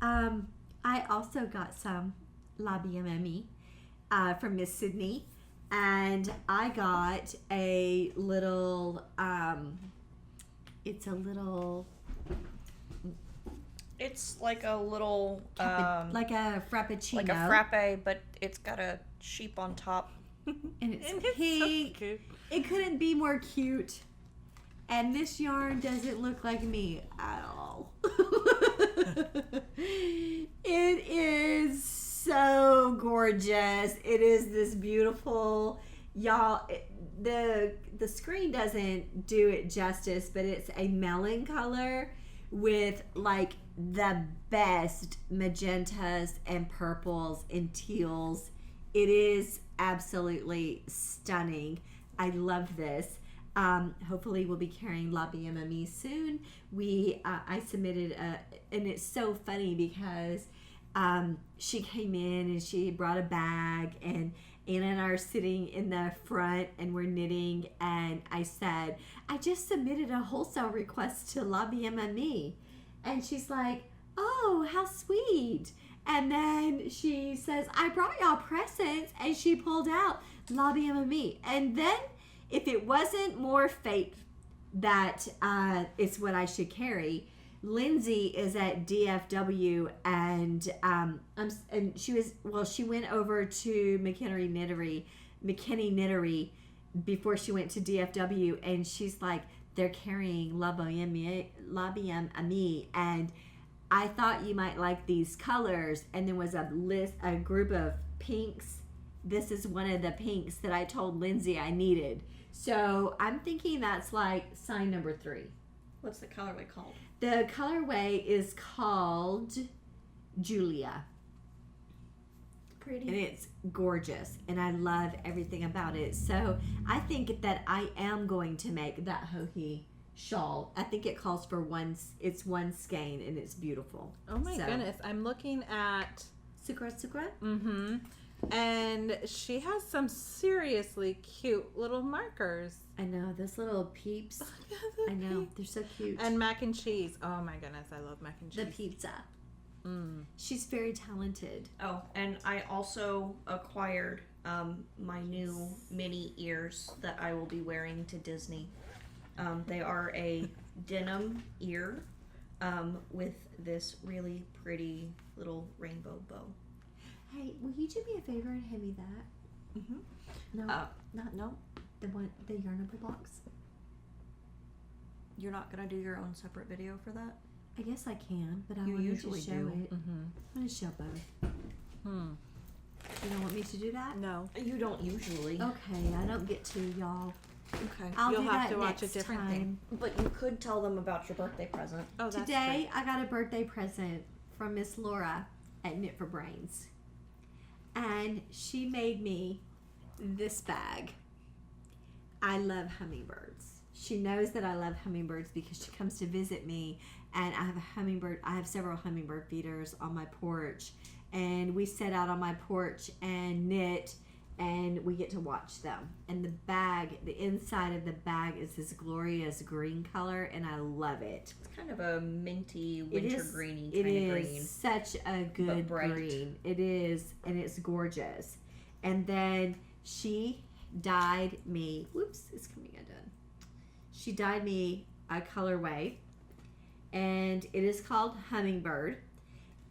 A: I also got some La Bien-Aimée from Miss Sydney, and I got a little. It's a little.
C: It's like a little,
A: like a frappuccino.
C: like a frappe, but it's got a sheep on top.
A: And it's
B: And
A: pink.
B: so cute.
A: It couldn't be more cute. And this yarn doesn't look like me at all. It is so gorgeous. It is this beautiful, y'all. The screen doesn't do it justice, but it's a melon color with like the best magentas and purples and teals. It is absolutely stunning. I love this. Hopefully we'll be carrying La BMME soon. I submitted and it's so funny because she came in and she brought a bag, and Anna and I are sitting in the front and we're knitting, and I said, I just submitted a wholesale request to La BMME. And she's like, oh, how sweet. And then she says, I brought y'all presents, and she pulled out La BMME. And then if it wasn't more fate that it's what I should carry, Lindsay is at DFW, and she went over to McKinney Knittery before she went to DFW, and she's like, they're carrying La BMME, and I thought you might like these colors. And there was a group of pinks. This is one of the pinks that I told Lindsay I needed. So I'm thinking that's like sign number 3.
C: What's the colorway called?
A: The colorway is called Julia.
C: Pretty.
A: And it's gorgeous. And I love everything about it. So I think that I am going to make that Hohi shawl. I think it calls for one skein, and it's beautiful.
B: Oh my goodness. I'm looking at
A: Sukra.
B: Mm-hmm. And she has some seriously cute little markers.
A: I know, those little peeps. I know, they're so cute.
B: And mac and cheese. Oh my goodness, I love mac and cheese.
A: The pizza. She's very talented.
C: Oh, and I also acquired my new mini ears that I will be wearing to Disney. They are a denim ear with this really pretty little rainbow bow.
A: Hey, will you do me a favor and hand me that?
C: Mm-hmm.
A: No. The Yarnable box.
C: You're not gonna do your own separate video for that?
A: I guess I can, but I
C: You
A: want
C: usually
A: to show
C: do.
A: it. I want to show both. You don't want me to do that?
B: No.
C: You don't usually.
A: Okay, I don't get to, y'all.
C: Okay.
A: You'll
B: have to watch a different thing.
C: But you could tell them about your birthday present.
B: Oh, that's
A: Today, I got a birthday present from Miss Laura at Knit for Brains. And she made me this bag. I love hummingbirds. She knows that I love hummingbirds because she comes to visit me, and I have several hummingbird feeders on my porch, and we sit out on my porch and knit, and we get to watch them. And the inside of the bag is this glorious green color, and I love it.
C: It's kind of a minty, winter greeny kind of green.
A: It is such a good green. It is, and it's gorgeous. And then she dyed me, it's coming undone. She dyed me a colorway, and it is called Hummingbird.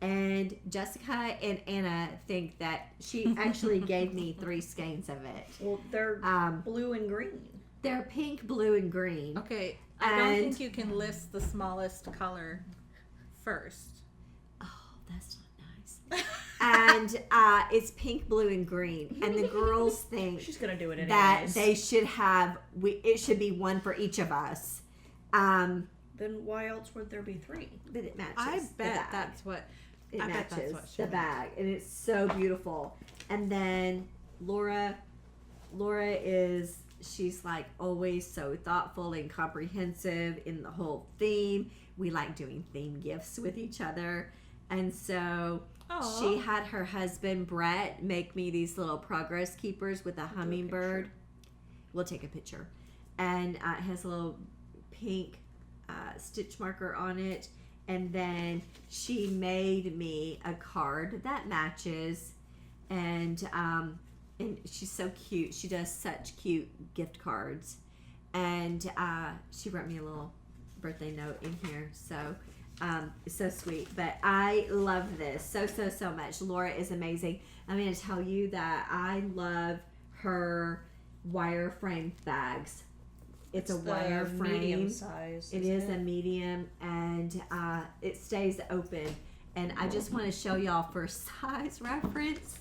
A: And Jessica and Anna think that she actually gave me 3 skeins of it.
C: Well, they're blue and green.
A: They're pink, blue, and green.
B: Okay, I don't think you can list the smallest color first.
A: Oh, that's not nice. And it's pink, blue, and green. And the girls think
C: she's gonna do it anyways.
A: that they should have. It should be one for each of us.
C: Then why else would there be 3?
A: But it matches.
B: I
A: the
B: bet
A: bag.
B: that's what.
A: It
B: I bet
A: matches
B: that's what she
A: the bag, and it's so beautiful. And then Laura is, she's like always so thoughtful and comprehensive in the whole theme. We like doing theme gifts with each other, and so she had her husband Brett make me these little progress keepers with a hummingbird. We'll take a picture, and it has a little pink stitch marker on it. And then she made me a card that matches, and she's so cute. She does such cute gift cards, and she wrote me a little birthday note in here. So it's so sweet. But I love this so much. Laura is amazing. I'm going to tell you that I love her wireframe bags. It's a wireframe.
C: Medium size.
A: It is a medium, and it stays open. And I just want to show y'all for size reference.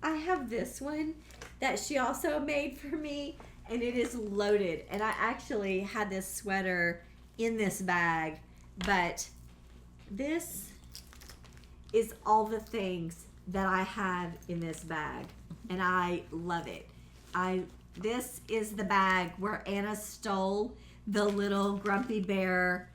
A: I have this one that she also made for me, and it is loaded. And I actually had this sweater in this bag, but this is all the things that I have in this bag, and I love it. This is the bag where Anna stole the little grumpy bear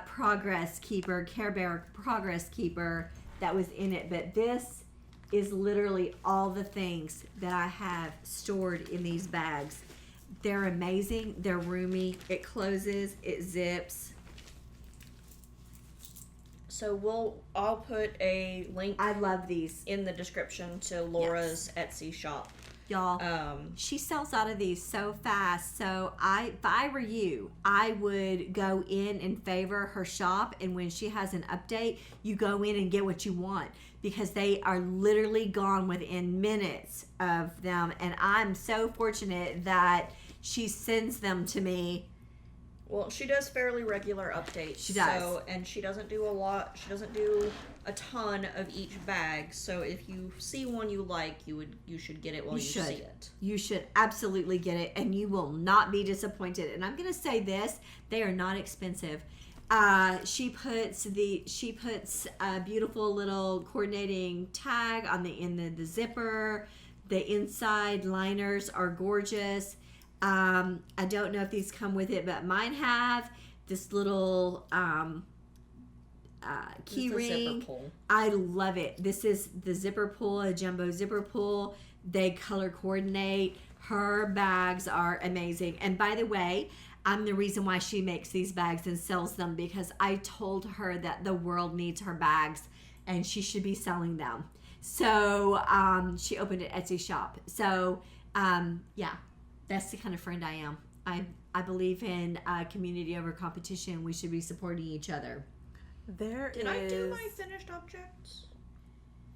A: progress keeper, Care Bear progress keeper that was in it. But this is literally all the things that I have stored in these bags. They're amazing. They're roomy. It closes. It zips.
C: So I'll put a link.
A: I love these,
C: in the description to Laura's Etsy shop.
A: y'all. She sells out of these so fast. So if I were you, I would go in and favor her shop. And when she has an update, you go in and get what you want, because they are literally gone within minutes of them. And I'm so fortunate that she sends them to me.
C: Well, she does fairly regular updates.
A: She does.
C: So, and she doesn't do a lot. She doesn't do a ton of each bag. So if you see one you like, you should get it while you see it.
A: You should absolutely get it, and you will not be disappointed. And I'm going to say this: they are not expensive. She puts a beautiful little coordinating tag in the zipper. The inside liners are gorgeous. I don't know if these come with it, but mine have this little key ring. I love it. This is the zipper pull, a jumbo zipper pull. They color coordinate. Her bags are amazing. And by the way, I'm the reason why she makes these bags and sells them, because I told her that the world needs her bags and she should be selling them. So she opened an Etsy shop. So yeah. That's the kind of friend I am. I believe in community over competition. We should be supporting each other.
C: Did I do my finished objects?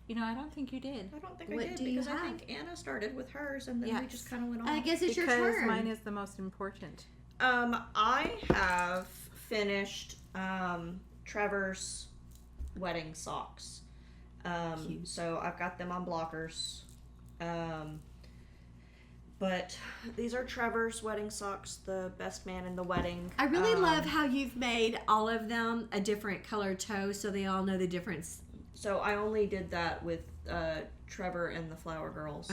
B: I don't think you did.
C: I don't think I did, because I think Anna started with hers and then we just kind of went on.
A: I guess it's your
B: Because
A: turn.
B: mine is the most important.
C: I have finished Trevor's wedding socks. So I've got them on blockers. But these are Trevor's wedding socks, the best man in the wedding.
A: I really love how you've made all of them a different color toe, so they all know the difference.
C: So I only did that with Trevor and the Flower Girls.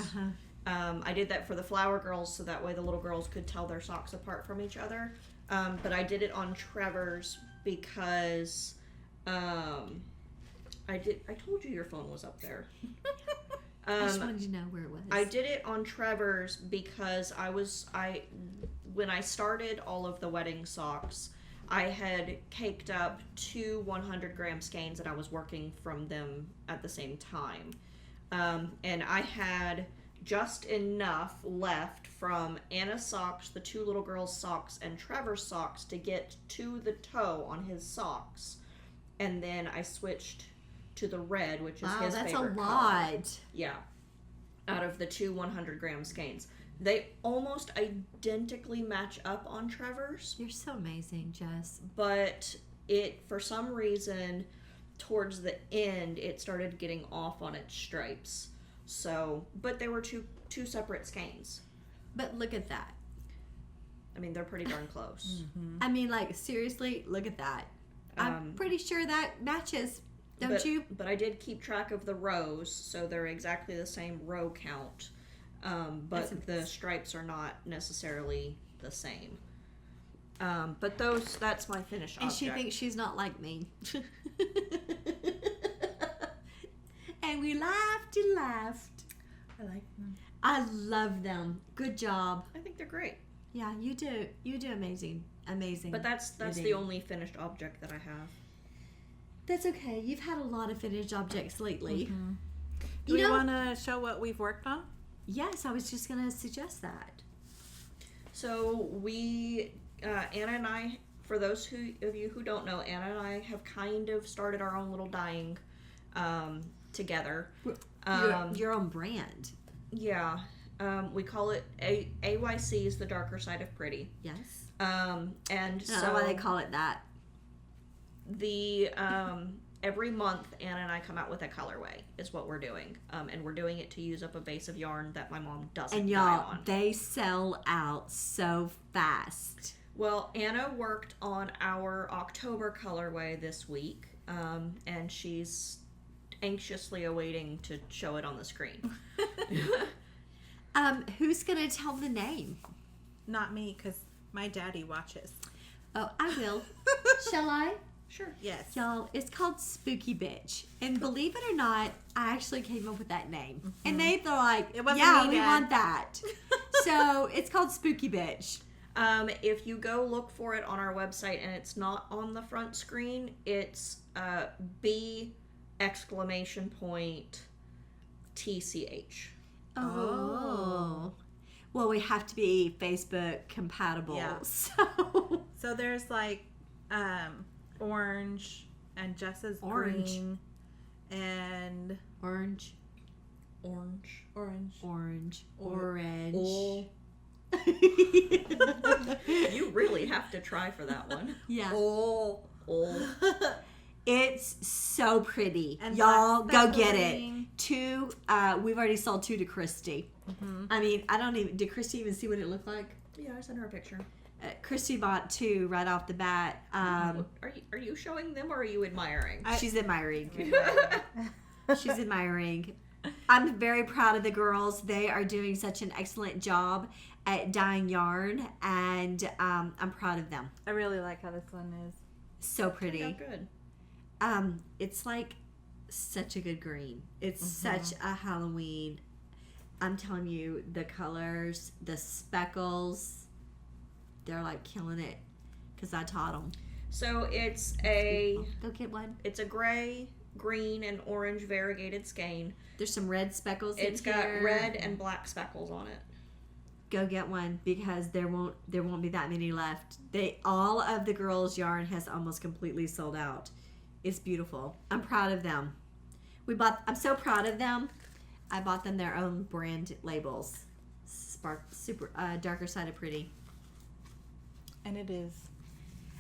C: I did that for the Flower Girls so that way the little girls could tell their socks apart from each other. But I did it on Trevor's because I told you your phone was up there.
A: I just wanted to know where it was.
C: I did it on Trevor's because when I started all of the wedding socks, I had caked up 2 100-gram skeins and I was working from them at the same time. And I had just enough left from Anna's socks, the 2 little girls' socks, and Trevor's socks to get to the toe on his socks. And then I switched to the red, which is his favorite color.
A: That's a lot.
C: Yeah. Out of the 2 100-gram skeins. They almost identically match up on Trevor's.
A: You're so amazing, Jess.
C: But for some reason, towards the end, it started getting off on its stripes. So, but they were two separate skeins.
A: But look at that.
C: I mean, they're pretty darn close.
A: Mm-hmm. I mean, like, seriously, look at that. I'm pretty sure that matches. Don't you?
C: But I did keep track of the rows, so they're exactly the same row count. But the stripes are not necessarily the same. But that's my finished object.
A: And she thinks she's not like me. And we laughed and laughed.
B: I like them.
A: I love them. Good job.
C: I think they're great.
A: Yeah, you do. You do amazing. Amazing.
C: But that's the only finished object that I have.
A: That's okay. You've had a lot of finished objects lately.
B: Mm-hmm. Do we want to show what we've worked on?
A: Yes, I was just going to suggest that.
C: So Anna and I, for those of you who don't know, Anna and I have kind of started our own little dyeing together.
A: Your own brand.
C: Yeah. We call it AYC is the darker side of pretty.
A: Yes.
C: And
A: I don't know why they call it that.
C: Every month Anna and I come out with a colorway is what we're doing. And we're doing it to use up a base of yarn that my mom doesn't
A: and
C: dye
A: y'all,
C: on.
A: they sell out so fast.
C: Well, Anna worked on our October colorway this week. And she's anxiously awaiting to show it on the screen.
A: Who's gonna tell the name?
B: Not me, because my daddy watches.
A: Oh, I will. Shall I?
C: Sure.
B: Yes.
A: Y'all, it's called Spooky Bitch. And believe it or not, I actually came up with that name. Mm-hmm. And they thought, like,
B: it wasn't
A: yeah,
B: me,
A: we
B: Dad.
A: want that. So it's called Spooky Bitch.
C: If you go look for it on our website and it's not on the front screen, it's B TCH.
A: Oh. Well, we have to be Facebook compatible.
B: Yeah. So there's like orange and Jessa's green and
A: orange.
C: You really have to try for that one.
A: Yeah.
C: Oh.
A: It's so pretty.
B: And
A: y'all
B: black
A: go get it.
B: speckling.
A: 2, we've already sold 2 to Christy.
B: Mm-hmm.
A: I mean, did Christy even see what it looked like?
C: Yeah, I sent her a picture.
A: Christy bought 2 right off the bat.
C: Are you showing them or are you admiring?
A: She's admiring. She's admiring. I'm very proud of the girls. They are doing such an excellent job at dyeing yarn, and I'm proud of them.
B: I really like how this one is.
A: So pretty.
C: Turned out good.
A: It's like such a good green. It's such a Halloween. I'm telling you, the colors, the speckles, they're like killing it because I taught them.
C: So it's
A: Go get one.
C: It's a gray, green, and orange variegated skein.
A: There's some red speckles in here.
C: It's got red and black speckles on it.
A: Go get one because there won't be that many left. All of the girls' yarn has almost completely sold out. It's beautiful. I'm proud of them. I'm so proud of them. I bought them their own brand labels. Super Darker Side of Pretty.
B: And it is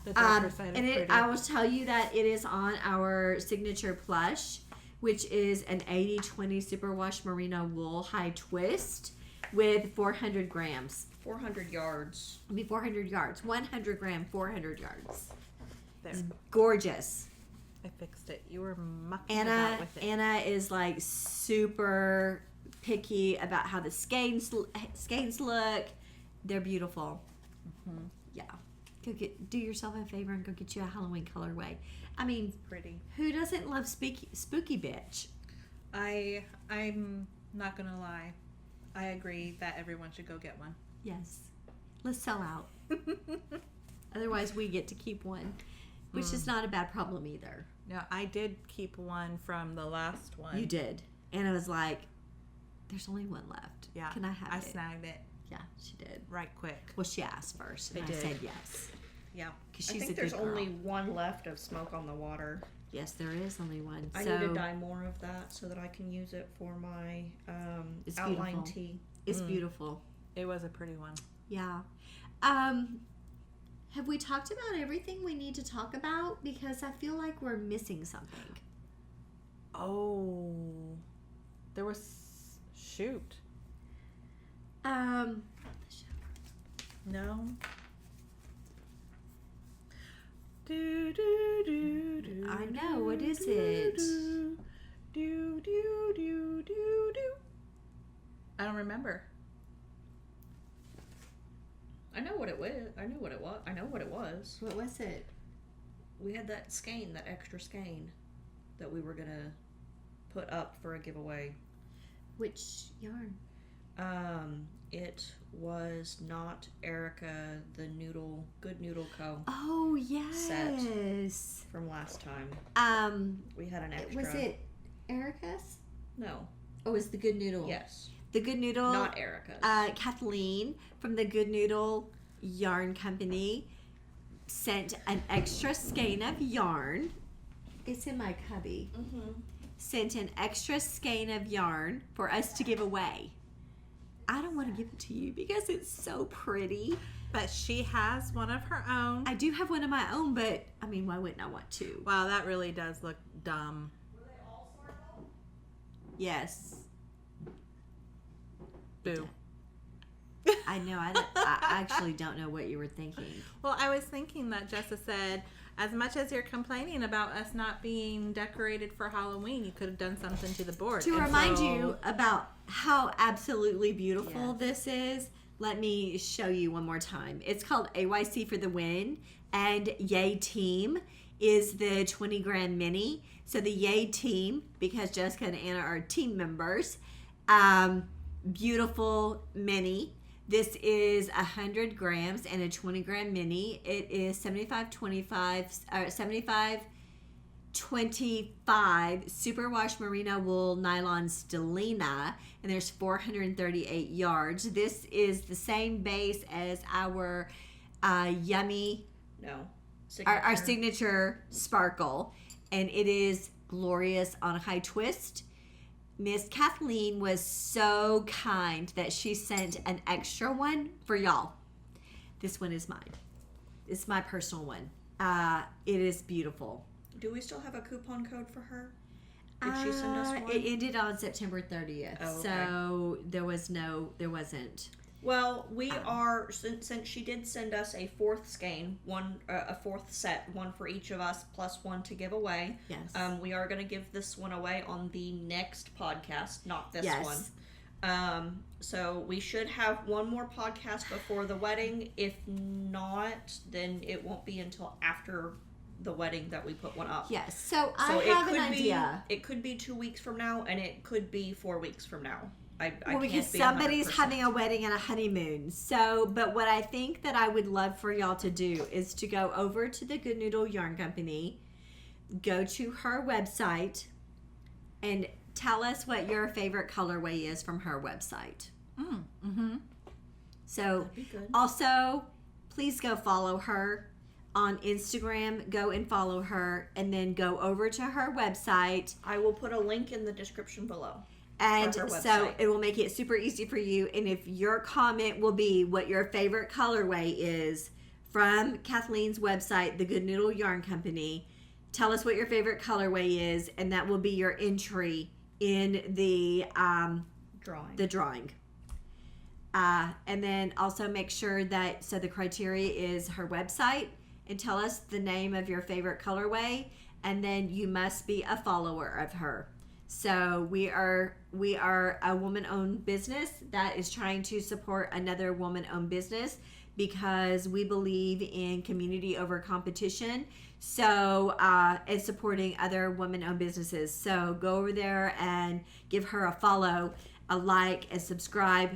B: the darker side of pretty.
A: I will tell you that it is on our signature plush, which is an 80/20 superwash merino wool high twist with 400 grams.
C: 400 yards.
A: 400 yards. 100 gram, 400 yards.
B: There.
A: It's gorgeous.
B: I fixed it. You were mucking about with it.
A: Anna is like super picky about how the skeins look. They're beautiful.
B: Mm-hmm.
A: Yeah. Do yourself a favor and go get you a Halloween colorway. I mean,
B: Pretty.
A: who doesn't love spooky bitch?
B: I'm not gonna lie. I agree that everyone should go get one.
A: Yes. Let's sell out. Otherwise, we get to keep one, which is not a bad problem either.
B: No, I did keep one from the last one.
A: You did. And I was like, there's only one left.
B: Yeah.
A: Can I have it?
B: I snagged it
A: Yeah, she did.
B: right quick.
A: Well, she asked first, and
B: I
A: I
B: did.
A: said yes.
B: Yeah.
A: Because
C: I
A: she's
C: think
A: a
C: there's
A: good girl.
C: only one left of Smoke on the Water.
A: Yes, there is only one.
C: I need to dye more of that so that I can use it for my
A: It's
C: outline
A: beautiful.
C: tee.
A: It's beautiful.
B: It was a pretty one.
A: Yeah. Have we talked about everything we need to talk about? Because I feel like we're missing something.
B: Oh. There was... Shoot. No. Do, do, do, do,
A: I know. What is it?
B: Do, do, do, do, do, do. I don't remember.
C: I know what it was. I know what it was.
A: What was it?
C: We had that skein, that extra skein, that we were gonna put up for a giveaway.
A: Which yarn?
C: It was not Erica, the Good Noodle Co.
A: Oh, yes.
C: Set. From last time. We had an extra.
A: Was it Erica's?
C: No.
A: Oh, it was the Good Noodle.
C: Yes.
A: The Good Noodle.
C: Not Erica's.
A: Kathleen from the Good Noodle Yarn Company sent an extra skein of yarn. It's in my cubby.
C: Mm-hmm.
A: Sent an extra skein of yarn for us to give away. I don't want to give it to you because it's so pretty.
B: But she has one of her own.
A: I do have one of my own, but I mean, why wouldn't I want to?
B: Wow, that really does look dumb.
A: Yes.
B: Boo.
A: I know. I actually don't know what you were thinking.
B: Well, I was thinking that Jessa said, as much as you're complaining about us not being decorated for Halloween, you could have done something to the board.
A: To
B: And
A: remind
B: so-
A: you about how absolutely beautiful
C: Yes.
A: this is, let me show you one more time. It's called AYC for the Win, and Yay Team is the 20 gram mini. So the Yay Team, because Jessica and Anna are team members, beautiful mini. This is 100 grams and a 20 gram mini. It is 75 superwash merino wool nylon stellina, and there's 438 yards. This is the same base as our yummy our signature sparkle, and it is glorious on a high twist. Miss Kathleen was so kind that she sent an extra one for y'all. This one is mine. It's my personal one. It is beautiful.
C: Do we still have a coupon code for her? Did she send us one?
A: It ended on September 30th.
C: Oh, okay.
A: So there wasn't.
C: Well, we are, since she did send us a fourth skein, a fourth set, one for each of us, plus one to give away.
A: Yes.
C: We are going to give this one away on the next podcast, not this
A: Yes.
C: one. So we should have one more podcast before the wedding. If not, then it won't be until after the wedding that we put one up.
A: Yes. So I have an idea.
C: It could be 2 weeks from now, and it could be 4 weeks from now.
A: Because somebody's having a wedding and a honeymoon. So, but what I think that I would love for y'all to do is to go over to the Good Noodle Yarn Company, go to her website, and tell us what your favorite colorway is from her website. So,
C: That'd be good.
A: also, please go follow her on Instagram. Go and follow her, and then go over to her website.
C: I will put a link in the description below.
A: And
C: her
A: so
C: website.
A: it will make it super easy for you. And if your comment will be what your favorite colorway is from Kathleen's website, the Good Noodle Yarn Company, tell us what your favorite colorway is, and that will be your entry in the drawing. And then also make sure that, so the criteria is her website, and tell us the name of your favorite colorway, and then you must be a follower of her. So we are a woman-owned business that is trying to support another woman-owned business, because we believe in community over competition. So and supporting other woman-owned businesses. So go over there and give her a follow, a like, and subscribe.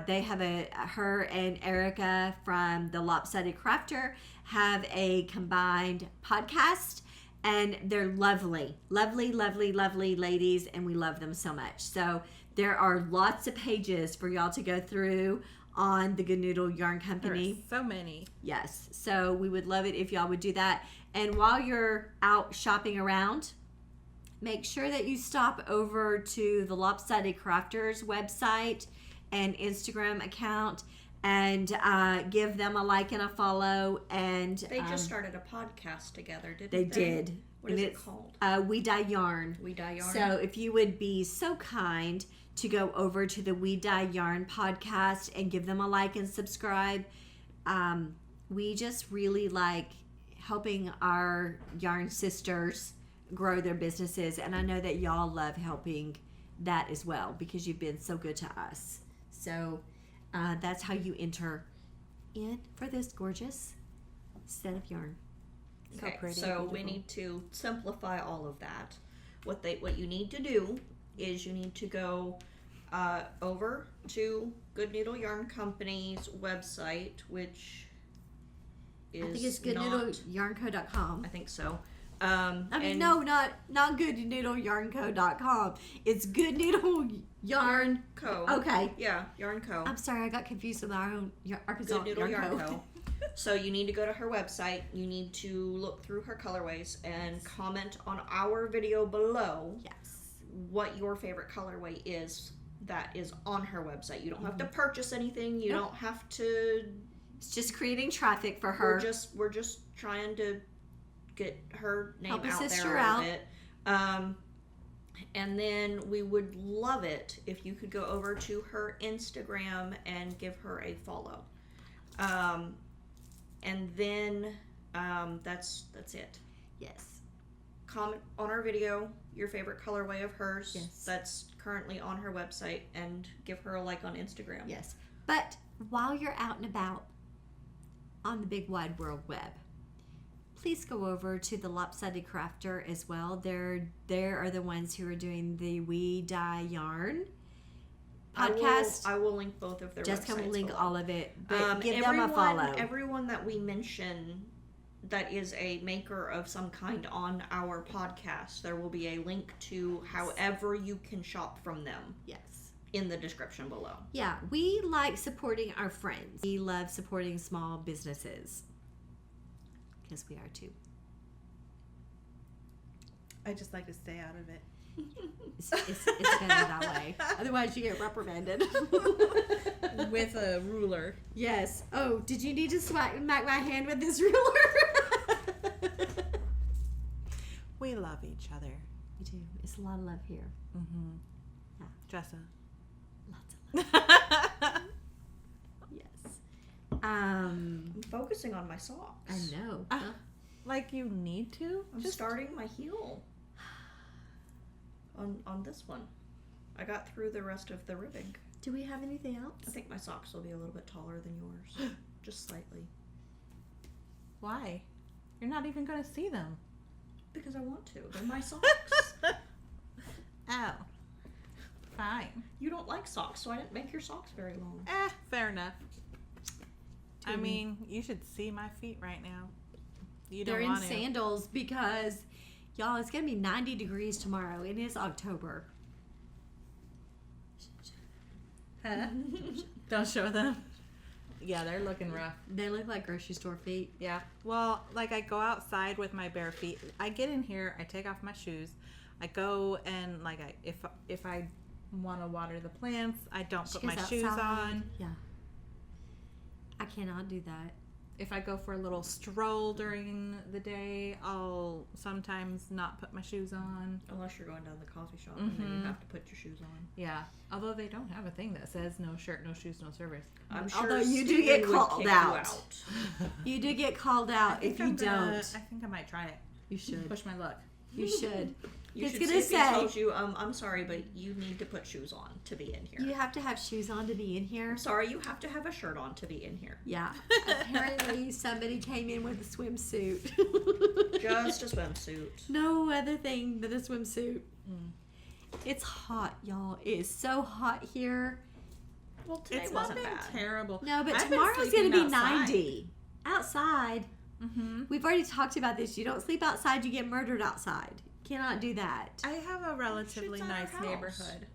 A: They have her and Erica from the Lopsided Crafter have a combined podcast. And they're lovely, lovely, lovely, lovely ladies, and we love them so much. So there are lots of pages for y'all to go through on the Good Noodle Yarn Company.
B: There's so many.
A: Yes. So we would love it if y'all would do that. And while you're out shopping around, make sure that you stop over to the Lopsided Crafters website and Instagram account, and give them a like and a follow. And
C: They just started a podcast together, didn't
A: they?
C: They
A: Did.
C: What is it called?
A: We Dye Yarn.
C: We Dye Yarn.
A: So if you would be so kind to go over to the We Dye Yarn podcast and give them a like and subscribe. We just really like helping our yarn sisters grow their businesses, and I know that y'all love helping that as well, because you've been so good to us. So that's how you enter in for this gorgeous set of yarn.
C: Okay,
B: pretty,
C: so we
B: beautiful.
C: need to simplify all of that. What you need to do is you need to go over to Good Noodle Yarn Company's website, which is
A: I think it's goodnoodleyarnco.com.
C: I think so.
A: No, not goodnoodleyarnco.com. It's Good Noodle Yarn
C: Co.
A: Okay.
C: Yeah, Yarn Co.
A: I'm sorry, I got confused with our own Arkansas
C: Good Noodle
A: Yarn
C: Yarn
A: Co.
C: Co. So you need to go to her website. You need to look through her colorways and comment on our video below.
A: Yes.
C: What your favorite colorway is that is on her website. You don't have to purchase anything. You
A: Nope.
C: don't have to.
A: It's just creating traffic for her.
C: We're just trying to get her name
A: Help a
C: out
A: sister
C: there a
A: out.
C: little bit. And then we would love it if you could go over to her Instagram and give her a follow. And then that's it.
A: Yes.
C: comment on our video your favorite colorway of hers.
A: Yes.
C: That's currently on her website, and give her a like on Instagram.
A: Yes. But while you're out and about on the big wide world web, please go over to the Lopsided Crafter as well. They are the ones who are doing the We Dye Yarn podcast.
C: I will link both of their
A: Jessica
C: websites
A: will link
C: below.
A: all of it. But give them a follow.
C: Everyone that we mention that is a maker of some kind on our podcast, there will be a link to however you can shop from them.
A: Yes.
C: In the description below.
A: Yeah, we like supporting our friends. We love supporting small businesses. Because we are too.
B: I just like to stay out of it.
A: It's going to be that way. Otherwise, you get reprimanded.
B: With a ruler.
A: Yes. Oh, did you need to smack my hand with this ruler?
B: We love each other.
A: We do. It's a lot of love here.
B: Mm-hmm.
A: Yeah.
B: Jessa.
A: Lots of love. Yes.
C: I'm focusing on my socks.
A: I know.
B: Like you need to?
C: I'm starting my heel. On this one. I got through the rest of the ribbing.
A: Do we have anything else?
C: I think my socks will be a little bit taller than yours. Just slightly.
B: Why? You're not even going to see them.
C: Because I want to. They're my socks.
B: Oh. Fine.
C: You don't like socks, so I didn't make your socks very long.
B: Fair enough. I mean, you should see my feet right now. You don't
A: They're
B: want
A: in
B: to.
A: sandals because, y'all, it's going to be 90 degrees tomorrow. It is October.
B: Huh? Don't show them. Yeah, they're looking rough.
A: They look like grocery store feet.
B: Yeah. Well, like I go outside with my bare feet. I get in here, I take off my shoes. I go and like if I want to water the plants, I don't put my shoes on.
A: Yeah. I cannot do that.
B: If I go for a little stroll during the day, I'll sometimes not put my shoes on.
C: Unless you're going down to the coffee shop and then you have to put your shoes on.
B: Yeah. Although they don't have a thing that says no shirt, no shoes, no service.
C: I'm sure
A: Although you do
C: Steven
A: get
C: would
A: called
C: kick
A: out. You do get called out if you don't.
B: I think I might try it.
A: You should.
B: Push my luck.
A: You should.
C: You
A: It's
C: should
A: gonna
C: see if he
A: say
C: tells you, I'm sorry, but you need to put shoes on to be in here.
A: you have to have shoes on to be in here.
C: I'm sorry, you have to have a shirt on to be in here.
A: Yeah. Apparently somebody came in with a swimsuit.
C: Just a swimsuit.
A: No other thing but a swimsuit. It's hot, y'all. It is so hot here.
C: Well, today
B: It's not
C: wasn't
B: been
C: bad.
B: terrible.
A: No, but
B: I've been
A: tomorrow's going
B: sleeping
A: to be
B: outside.
A: 90. Outside.
B: Mm-hmm.
A: We've already talked about this. You don't sleep outside, you get murdered outside. Cannot do that.
B: I have a relatively
C: Shit's at our
B: nice
C: house.
B: neighborhood.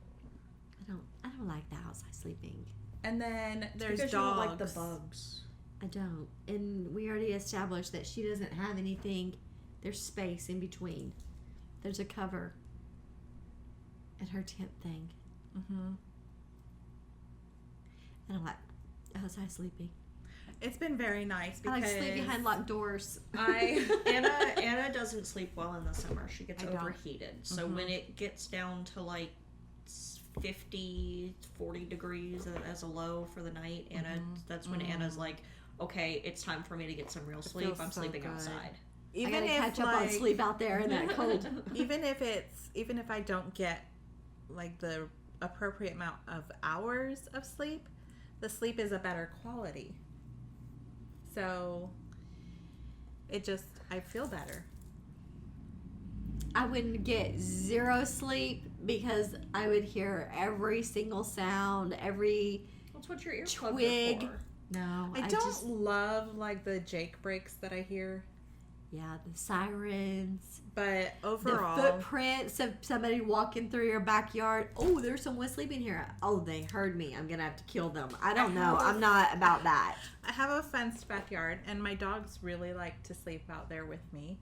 A: I don't like the outside sleeping.
B: And then there's
C: Because
B: dogs.
C: you don't like the bugs.
A: I don't. And we already established that she doesn't have anything. There's space in between. There's a cover at her tent thing.
B: Mm-hmm.
A: And I'm like, outside sleeping.
B: It's been very nice
A: I
B: because
A: like sleep behind locked doors.
C: Anna doesn't sleep well in the summer. She gets
A: I don't.
C: overheated. So when it gets down to like 50, 40 degrees as a low for the night, that's when Anna's like, okay, it's time for me to get some real sleep.
B: feels
C: I'm
B: so
C: sleeping
B: good.
C: outside.
B: even
A: I gotta
B: if
A: catch up on sleep out there in that cold.
B: even if I don't get like the appropriate amount of hours of sleep, the sleep is a better quality. So I feel better.
A: I wouldn't get zero sleep because I would hear every single sound, every
C: That's what your earplugs
A: twig.
C: are for.
A: No,
B: I don't love like the Jake breaks that I hear,
A: Yeah, the sirens,
B: but overall,
A: the footprints of somebody walking through your backyard. Oh, there's someone sleeping here. Oh, they heard me. I'm gonna have to kill them. I don't know. I'm not about that.
B: I have a fenced backyard, and my dogs really like to sleep out there with me.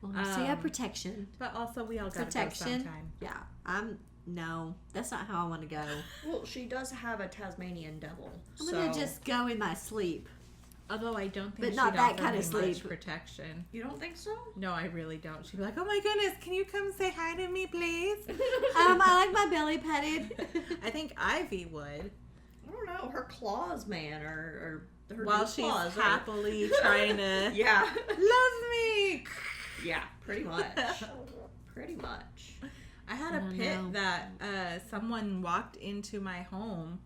A: Well, so you have protection.
B: But also, we all gotta go
A: Protection.
B: sometime.
A: Yeah, no, that's not how I want to go.
C: Well, she does have a Tasmanian devil.
A: I'm gonna just go in my sleep.
B: Although I don't think
A: But
B: she'd
A: not that
B: offer
A: kind
B: me
A: of
B: much
A: sleep.
B: protection.
C: You don't think so?
B: No, I really don't. She'd be like, "Oh my goodness, can you come say hi to me, please?"
A: I like my belly petted.
B: I think Ivy would.
C: I don't know. Her claws, man, or her
B: While
C: new
B: she's
C: claws
B: happily trying to
C: yeah.
B: love me.
C: Yeah, pretty much. Pretty much.
B: I had a pit that someone walked into my home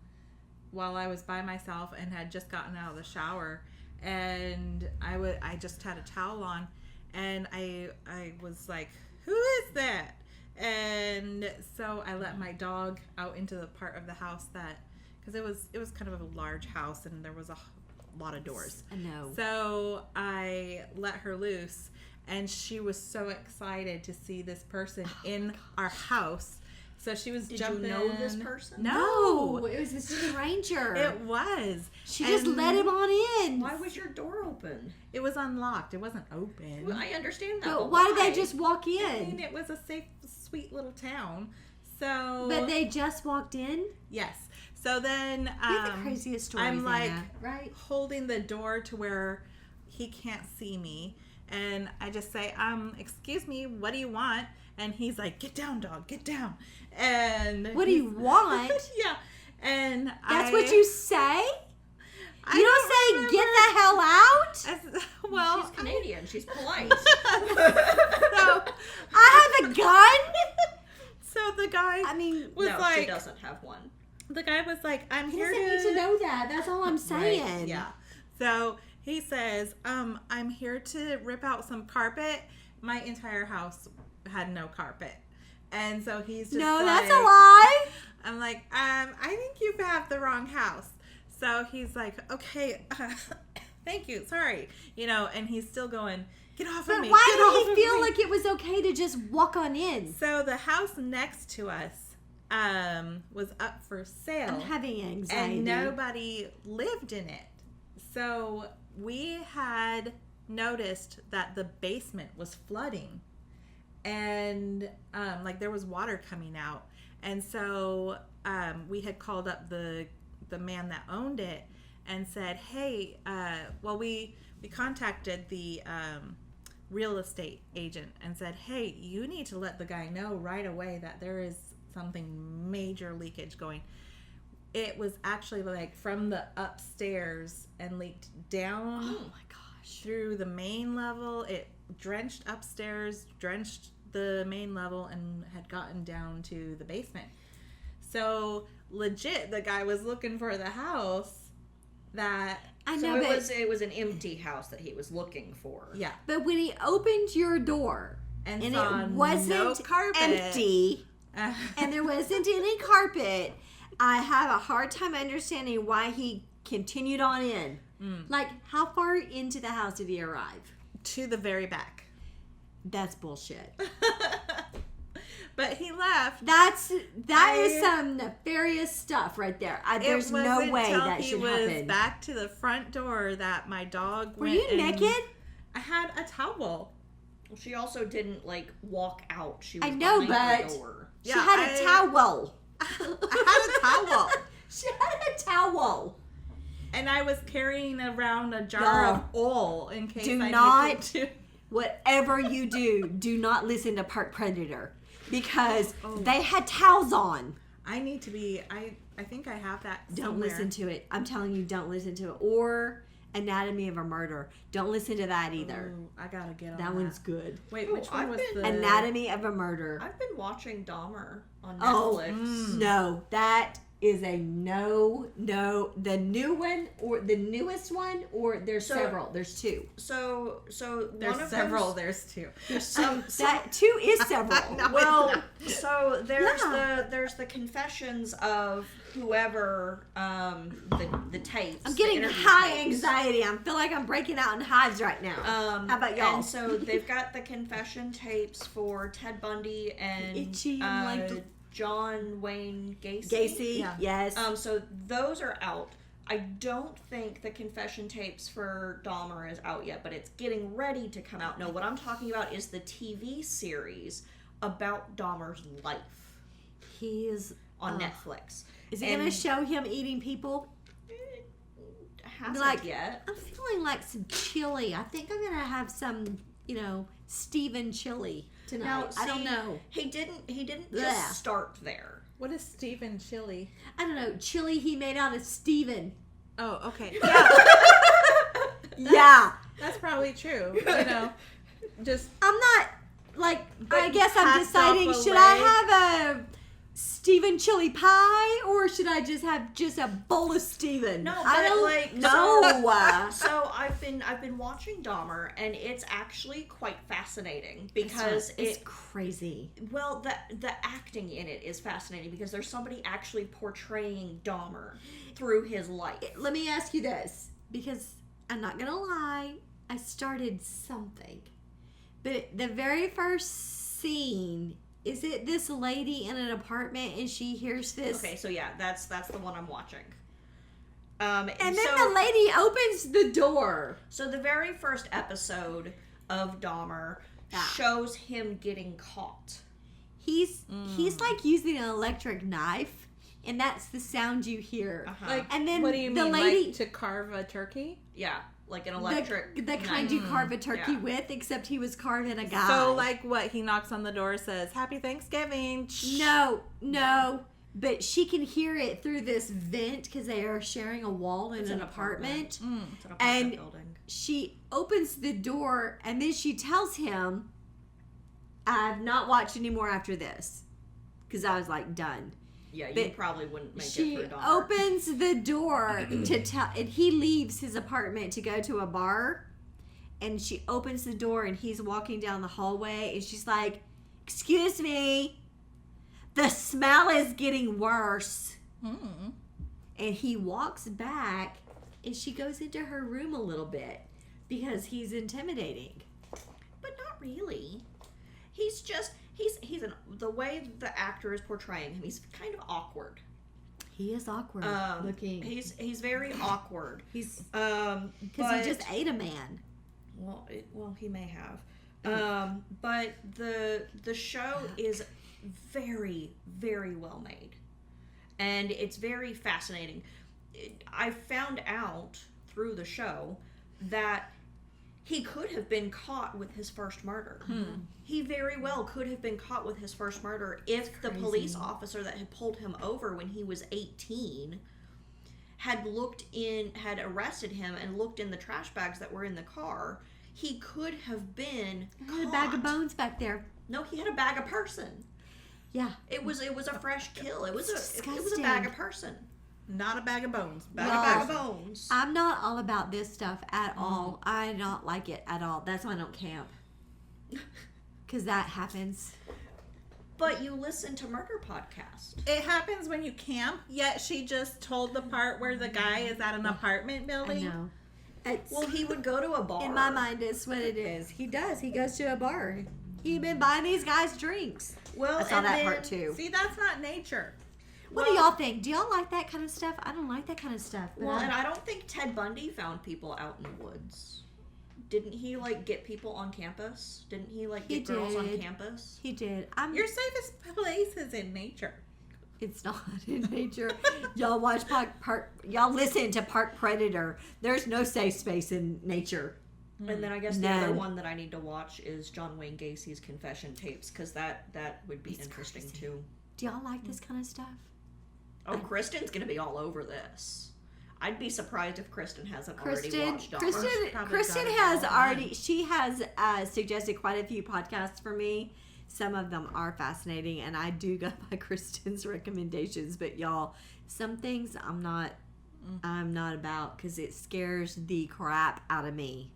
B: while I was by myself and had just gotten out of the shower, and I just had a towel on, and I was like, who is that? And so I let my dog out into the part of the house because it was kind of a large house and there was a lot of doors.
A: I know.
B: So I let her loose, and she was so excited to see this person in our house. So she was jumping.
C: Did you know this person?
B: No,
A: it was a stranger.
B: it was.
A: She just let him on in.
C: Why was your door open?
B: It was unlocked. It wasn't open.
C: Well, I understand that.
A: But why did they just walk in?
B: I mean, it was a safe, sweet little town. So.
A: But they just walked in?
B: Yes. So then.
A: You have the craziest stories,
B: I'm like
A: Anna, right?
B: holding the door to where he can't see me, and I just say, excuse me, what do you want? And he's like, get down, dog, get down. And
A: what do you want?
B: Yeah. And
A: that's what you say? You don't say
B: remember.
A: Get the hell out?
B: Well,
C: she's Canadian. She's polite.
B: So
A: I have a gun?
B: So the guy was
C: no,
B: like,
C: she doesn't have one.
B: The guy was like, I'm
A: He
B: here
A: doesn't need to know that. That's all I'm saying.
B: Right, yeah. So he says, I'm here to rip out some carpet. My entire house had no carpet. And so he's just
A: No,
B: like,
A: that's a lie.
B: I'm like, I think you have the wrong house. So he's like, okay, thank you, sorry. And he's still going, get off of me.
A: Why did he feel like it was okay to just walk on in?
B: So the house next to us was up for sale.
A: I'm having anxiety.
B: And nobody lived in it. So we had noticed that the basement was flooding. And there was water coming out. And so we had called up the man that owned it and said, hey, we contacted the real estate agent and said, hey, you need to let the guy know right away that there is something major leakage going. It was actually from the upstairs and leaked down.
A: Oh my gosh.
B: Through the main level. It drenched upstairs, drenched the main level, and had gotten down to the basement. So legit, the guy was looking for the house that
C: it was an empty house that he was looking for.
B: Yeah.
A: But when he opened your door and it wasn't
B: no carpet.
A: empty and there wasn't any carpet, I have a hard time understanding why he continued on in. How far into the house did he arrive?
B: To the very back.
A: That's bullshit.
B: But he left.
A: That is some nefarious stuff right there. There's no way that should happen.
B: He was back to the front door that my dog
A: Were you naked?
B: I had a towel.
C: Well, she also didn't walk out. She was
A: I know,
C: behind
A: but
C: the door.
A: She had a towel.
B: I had a towel.
A: She had a towel.
B: And I was carrying around a jar of oil in case
A: Do
B: I
A: not,
B: needed to.
A: Whatever you do not listen to Park Predator. Because they had towels on.
B: I need to be, I think I have that somewhere.
A: Don't listen to it. I'm telling you, don't listen to it. Or Anatomy of a Murder. Don't listen to that either.
B: Ooh, I gotta get on that.
A: That one's good.
B: Wait, which one was the...
A: Anatomy of a Murder.
C: I've been watching Dahmer on Netflix.
A: No, that is a no. The new one or the newest one, or there's several. There's two.
C: So
B: there's
C: one of
B: several.
C: Those,
B: There's two.
A: That two is several.
B: No,
C: well, so there's the confessions of whoever the tapes.
A: I'm getting
C: the
A: high
C: tapes.
A: anxiety. I feel like I'm breaking out in hives right now. How about y'all?
C: And so they've got the confession tapes for Ted Bundy and
A: Itchy,
C: John Wayne Gacy.
A: Gacy,
B: Yeah.
A: yes.
C: So those are out. I don't think the confession tapes for Dahmer is out yet, but it's getting ready to come out. No, what I'm talking about is the TV series about Dahmer's life.
A: He is
C: on Netflix.
A: Is it going to show him eating people?
C: It hasn't yet.
A: I'm feeling like some chili. I think I'm going to have some, Stephen chili tonight.
C: Now, see,
A: I don't know.
C: He didn't just start there.
B: What is Stephen Chili?
A: I don't know. Chili he made out of Stephen.
B: Oh, okay.
A: Yeah.
B: That's probably true. just
A: I'm not like.
B: But
A: I guess I'm
B: hacked
A: deciding:
B: off a
A: should
B: leg?
A: I have a Stephen chili pie or should I just have a bowl of Stephen?
C: No,
A: I
C: but,
A: don't
C: like,
A: know.
C: So I've been watching Dahmer, and it's actually quite fascinating because
A: it's crazy.
C: Well, the acting in it is fascinating because there's somebody actually portraying Dahmer through his life.
A: Let me ask you this, because I'm not gonna lie, I started something, but the very first scene. Is it this lady in an apartment and she hears this?
C: Okay, so yeah, that's the one I'm watching.
A: And then the lady opens the door.
C: So the very first episode of Dahmer shows him getting caught.
A: He's like using an electric knife, and that's the sound you hear.
C: Uh-huh.
A: And then
B: what do you
A: the
B: mean,
A: lady
B: like to carve a turkey?
C: Yeah, like an electric
A: the kind you carve a turkey with, except he was carving a guy.
B: So like what? He knocks on the door, says "Happy Thanksgiving."
A: No. But she can hear it through this vent because they are sharing a wall in an apartment.
C: It's an apartment building.
A: She opens the door and then she tells him, "I've not watched any more after this," because I was like done.
C: Yeah, you probably wouldn't make it
A: She
C: for Dahmer.
A: opens the door to tell, and he leaves his apartment to go to a bar. And she opens the door, and he's walking down the hallway, and she's like, "Excuse me, the smell is getting worse." And he walks back, and she goes into her room a little bit because he's intimidating.
C: But not really. He's the way the actor is portraying him, he's kind of awkward.
A: He is awkward looking.
C: He's very awkward.
A: He's because he just ate a man.
C: Well, he may have. But the show is very, very well made, and it's very fascinating. I found out through the show that he could have been caught with his first murder. He very well could have been caught with his first murder if the police officer that had pulled him over when he was 18 had arrested him and looked in the trash bags that were in the car. He could have been caught.
A: He had a bag of bones back there.
C: No, he had a bag of person.
A: Yeah.
C: It was a fresh kill. It was
A: disgusting.
C: a bag of person.
B: Not a bag of bones.
C: A bag of bones.
A: I'm not all about this stuff at all. I don't like it at all. That's why I don't camp. Because that happens.
C: But you listen to murder podcasts.
B: It happens when you camp, yet she just told the part where the guy is at an apartment building.
A: I know.
C: Well, he would go to a bar.
A: In my mind, it's what it is. He does. He goes to a bar. He'd been buying these guys drinks.
C: Well,
A: I saw that part too.
B: See, that's not nature.
A: What do y'all think? Do y'all like that kind of stuff? I don't like that kind of stuff.
C: Well, and I don't think Ted Bundy found people out in the woods. Didn't he, get people on campus? Didn't he, get girls on campus?
A: He did.
B: Your safest place is in nature.
A: It's not in nature. Y'all watch y'all listen to Park Predator. There's no safe space in nature.
C: And then I guess the other one that I need to watch is John Wayne Gacy's confession tapes, because that would be interesting too.
A: Do y'all like this kind of stuff?
C: Oh, Kristen's gonna be all over this. I'd be surprised if Kristen hasn't already watched Dahmer.
A: Kristen has already. She has suggested quite a few podcasts for me. Some of them are fascinating, and I do go by Kristen's recommendations. But y'all, some things I'm not about because it scares the crap out of me.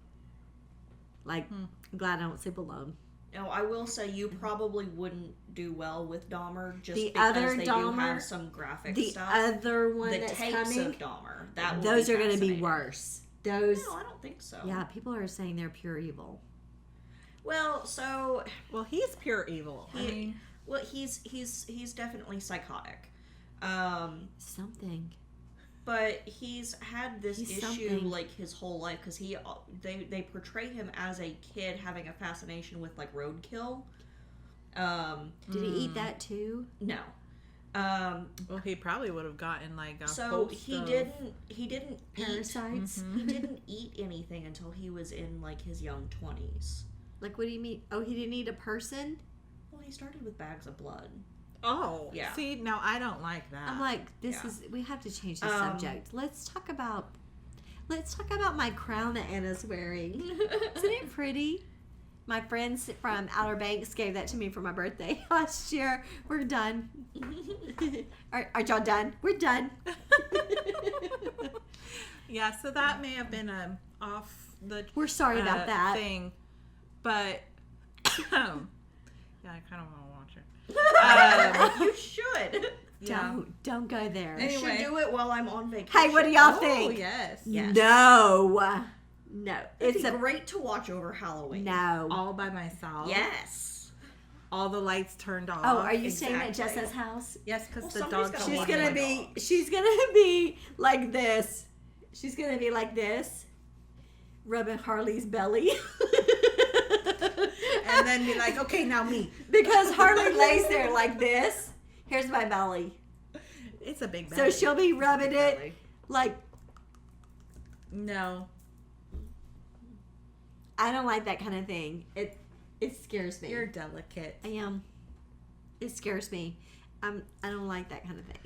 A: I'm glad I don't sleep alone.
C: No, I will say you probably wouldn't do well with Dahmer just
A: the
C: because
A: other
C: they
A: Dahmer,
C: do have some graphic
A: the
C: stuff.
A: Other one
C: the
A: that's
C: tapes
A: coming,
C: of Dahmer.
A: Those are going to be worse. Those.
C: No, I don't think so.
A: Yeah, people are saying they're pure evil.
C: Well,
B: he's pure evil.
C: He's definitely psychotic.
A: Something.
C: But he's had this issue
A: something.
C: His whole life because they portray him as a kid having a fascination with roadkill.
A: Did he eat that too?
C: No.
B: Well, he probably would have gotten a
C: so he didn't
A: parasites.
C: He didn't eat anything until he was in his young 20s.
A: What do you mean? Oh, he didn't eat a person?
C: Well, he started with bags of blood.
B: Oh,
C: yeah.
B: See, now I don't like that.
A: I'm like, we have to change the subject. Let's talk about my crown that Anna's wearing. Isn't it pretty? My friends from Outer Banks gave that to me for my birthday last year. We're done. Are y'all done? We're done.
B: Yeah, so that may have been off the
A: We're sorry about that
B: thing, but yeah, I kind of want to watch it.
C: You should.
B: Yeah.
A: Don't go there.
C: You
B: Anyway.
C: should do it while I'm on vacation.
A: Hey, what do y'all
B: Oh,
A: think?
B: yes.
C: Yes.
A: No.
C: It's great to watch over Halloween.
A: No.
B: All by myself.
C: Yes.
B: All the lights turned off.
A: Oh, are you staying at
C: exactly.
A: Jessa's house?
B: Yes, because
C: Well,
B: the
C: somebody's
B: dog.
C: gotta
A: She's
C: watch
A: gonna
C: my
A: be.
C: dogs.
A: She's gonna be like this. She's gonna be like this, rubbing Harley's belly.
B: And then be like, okay, now me.
A: Because Harley lays there like this. Here's my belly.
B: It's a big bag.
A: So she'll be rubbing it
C: Really.
A: like.
B: No.
A: I don't like that kind of thing. It scares me.
B: You're delicate.
A: I am. It scares me. I don't like that kind of thing.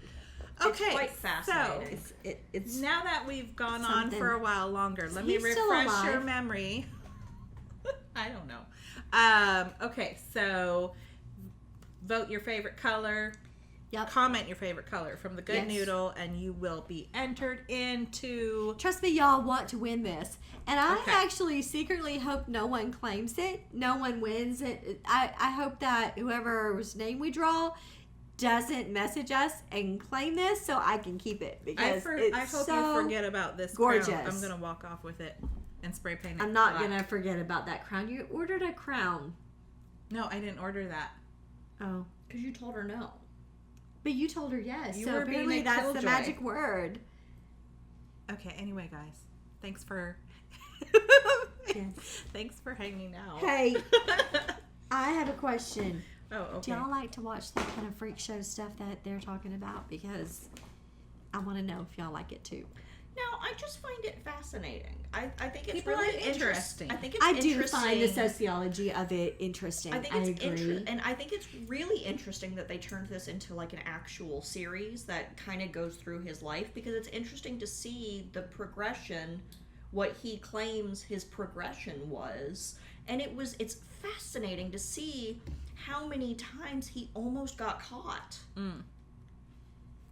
B: Okay,
C: It's quite fascinating.
A: It's
B: now that we've gone
A: Something.
B: on for a while longer, let me
A: He's still
B: refresh your
A: alive.
B: memory. I don't know. Okay, so vote your favorite color.
A: Yep.
B: Comment your favorite color from the Good
A: Yes.
B: Noodle, and you will be entered into.
A: Trust me, y'all want to win this. And I
B: Okay.
A: actually secretly hope no one claims it. No one wins it. I hope that whoever's name we draw doesn't message us and claim this so I can keep it. Because
B: I hope
A: so
B: you forget about this
A: gorgeous.
B: crown. I'm gonna walk off with it and spray paint it.
A: I'm not
B: black.
A: going to forget about that crown. You ordered a crown.
B: No, I didn't order that.
A: Oh.
C: Because you told her no.
A: But you told her yes.
B: You
A: so
B: were being
A: apparently
B: a
A: that's the
B: killjoy.
A: magic word.
B: Okay. Anyway, guys, thanks for.
A: Yes.
B: Thanks for hanging out.
A: Hey, I have a question.
B: Oh, okay.
A: Do y'all like to watch that kind of freak show stuff that they're talking about? Because I want to know if y'all like it too.
C: No, I just find it fascinating. I think it's
B: People
C: really
B: are interesting.
C: I think it's
A: I do
C: interesting.
A: find the sociology of it interesting.
C: I think
A: I
C: it's
A: agree.
C: and I think it's really interesting that they turned this into like an actual series that kind of goes through his life, because it's interesting to see the progression, what he claims his progression was, and it's fascinating to see how many times he almost got caught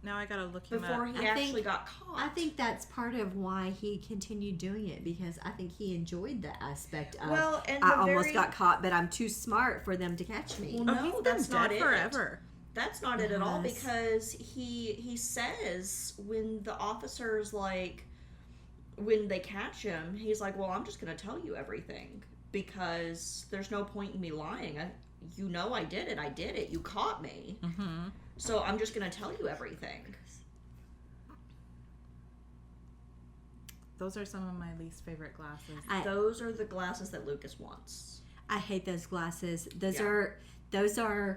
B: Now I gotta look him
C: before
B: up.
C: he
A: I
C: actually
A: think-
C: got caught.
A: I think that's part of why he continued doing it, because I think he enjoyed the aspect of
C: and
A: I
C: the
A: almost
C: very-
A: got caught, but I'm too smart for them to catch me.
C: Well,
B: Oh,
C: no,
B: he's been
C: that's not
B: dead
C: it.
B: forever.
C: That's not it at all,
A: Yes.
C: because he says when the officers, like, when they catch him, he's like, well, I'm just going to tell you everything because there's no point in me lying. I did it. You caught me.
B: Mm-hmm.
C: So I'm just going to tell you everything.
B: Those are some of my least favorite glasses.
C: Those are the glasses that Lucas wants.
A: I hate those glasses. Those
C: Yeah.
A: are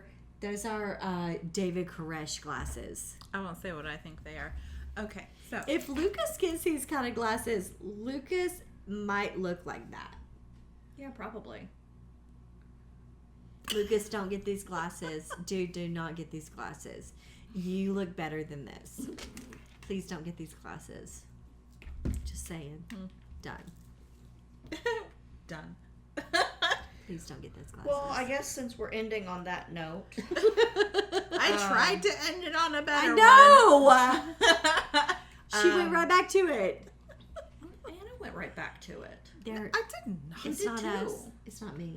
A: David Koresh glasses.
B: I won't say what I think they are. Okay, so
A: If Lucas gets these kind of glasses, Lucas might look like that.
C: Yeah, probably.
A: Lucas, don't get these glasses. Dude, do not get these glasses. You look better than this. Please don't get these glasses. Just saying. Done.
B: done.
A: Please don't get those glasses.
C: Well, I guess since we're ending on that note.
B: I tried to end it on a better
A: I know.
B: one.
A: She went right back to it.
C: Anna went right back to it.
A: There.
B: I did not.
A: It's
C: did
A: not
C: too.
A: us. It's not me.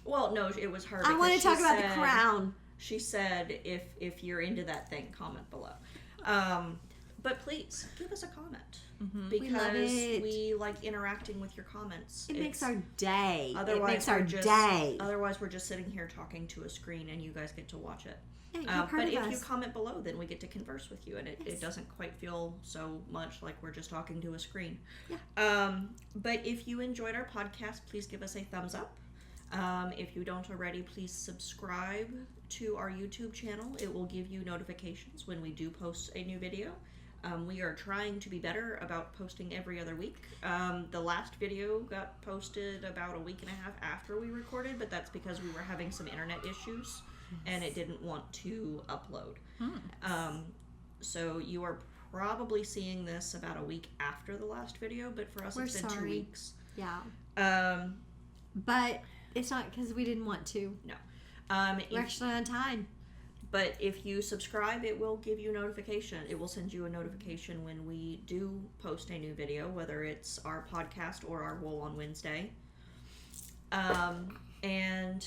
C: Well, no, it was her.
A: I want to
C: because
A: talk
C: she
A: about the
C: said-
A: crown.
C: She said, "If you're into that thing, comment below." But please give us a comment
A: We love
C: because
A: it.
C: we like interacting with your comments.
A: It makes our day.
C: Otherwise,
A: It makes our
C: we're just,
A: day.
C: Otherwise, we're just sitting here talking to a screen, and you guys get to watch it.
A: Yeah, you're part
C: But
A: of
C: if
A: us.
C: you comment below, then we get to converse with you, and it doesn't quite feel so much like we're just talking to a screen.
A: Yeah.
C: But if you enjoyed our podcast, please give us a thumbs up. If you don't already, please subscribe to our YouTube channel. It will give you notifications when we do post a new video. We are trying to be better about posting every other week. The last video got posted about a week and a half after we recorded, but that's because we were having some internet issues and it didn't want to upload. So you are probably seeing this about a week after the last video, but for us
A: We're
C: it's been 2
A: sorry.
C: weeks.
A: Yeah. But it's not because we didn't want to.
C: No.
A: We're actually on time.
C: But if you subscribe, it will give you a notification. It will send you a notification when we do post a new video, whether it's our podcast or our Wool on Wednesday. And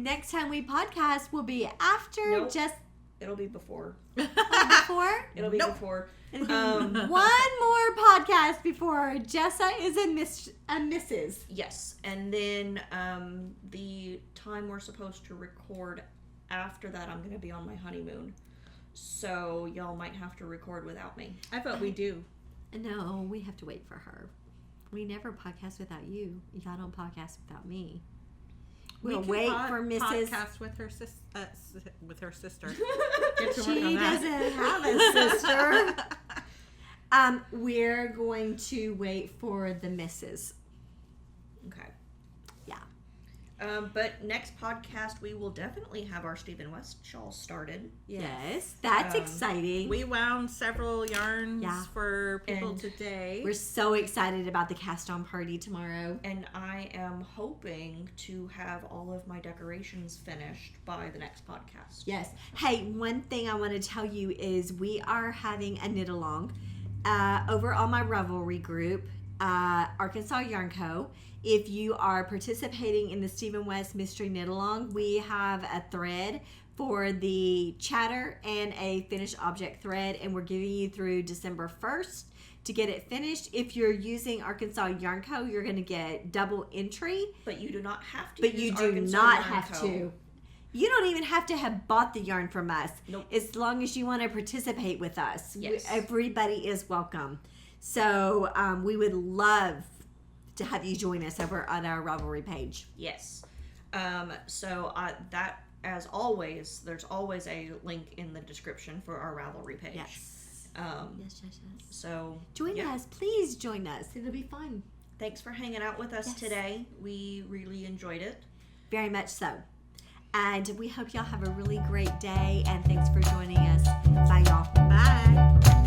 A: next time we podcast will be after
C: it'll be before.
A: Before?
C: It'll be before.
A: One more podcast before Jessa is a Mrs.
C: Yes, and then the time we're supposed to record after that, I'm going to be on my honeymoon. So y'all might have to record without me.
B: I thought we do.
A: No, we have to wait for her. We never podcast without you. Y'all don't podcast without me. We'll wait for Mrs.
B: Podcast with her sister.
A: She doesn't have a sister. We're going to wait for the Mrs.
C: Okay.
A: Yeah.
C: But next podcast, we will definitely have our Stephen West shawl started.
A: Yes, that's exciting.
B: We wound several yarns for people today.
A: We're so excited about the cast-on party tomorrow.
C: And I am hoping to have all of my decorations finished by the next podcast.
A: Yes. Hey, one thing I want to tell you is we are having a knit-along over on my Revelry group, Arkansas Yarn Co. If you are participating in the Stephen West Mystery Knit-Along, we have a thread for the chatter and a finished object thread, and we're giving you through December 1st to get it finished. If you're using Arkansas Yarn Co., you're going to get double entry.
C: But you do not have to
A: But
C: use
A: you do
C: Arkansas
A: not
C: Yarn
A: have
C: Co.
A: to. You don't even have to have bought the yarn from us.
C: Nope.
A: As long as you want to participate with us.
C: Yes.
A: Everybody is welcome. So we would love to have you join us over on our Ravelry page.
C: Yes. So that, as always, there's always a link in the description for our Ravelry page.
A: Yes. Yes.
C: So
A: join us. Please join us. It'll be fun.
C: Thanks for hanging out with us today. We really enjoyed it.
A: Very much so. And we hope y'all have a really great day. And thanks for joining us. Bye, y'all.
B: Bye.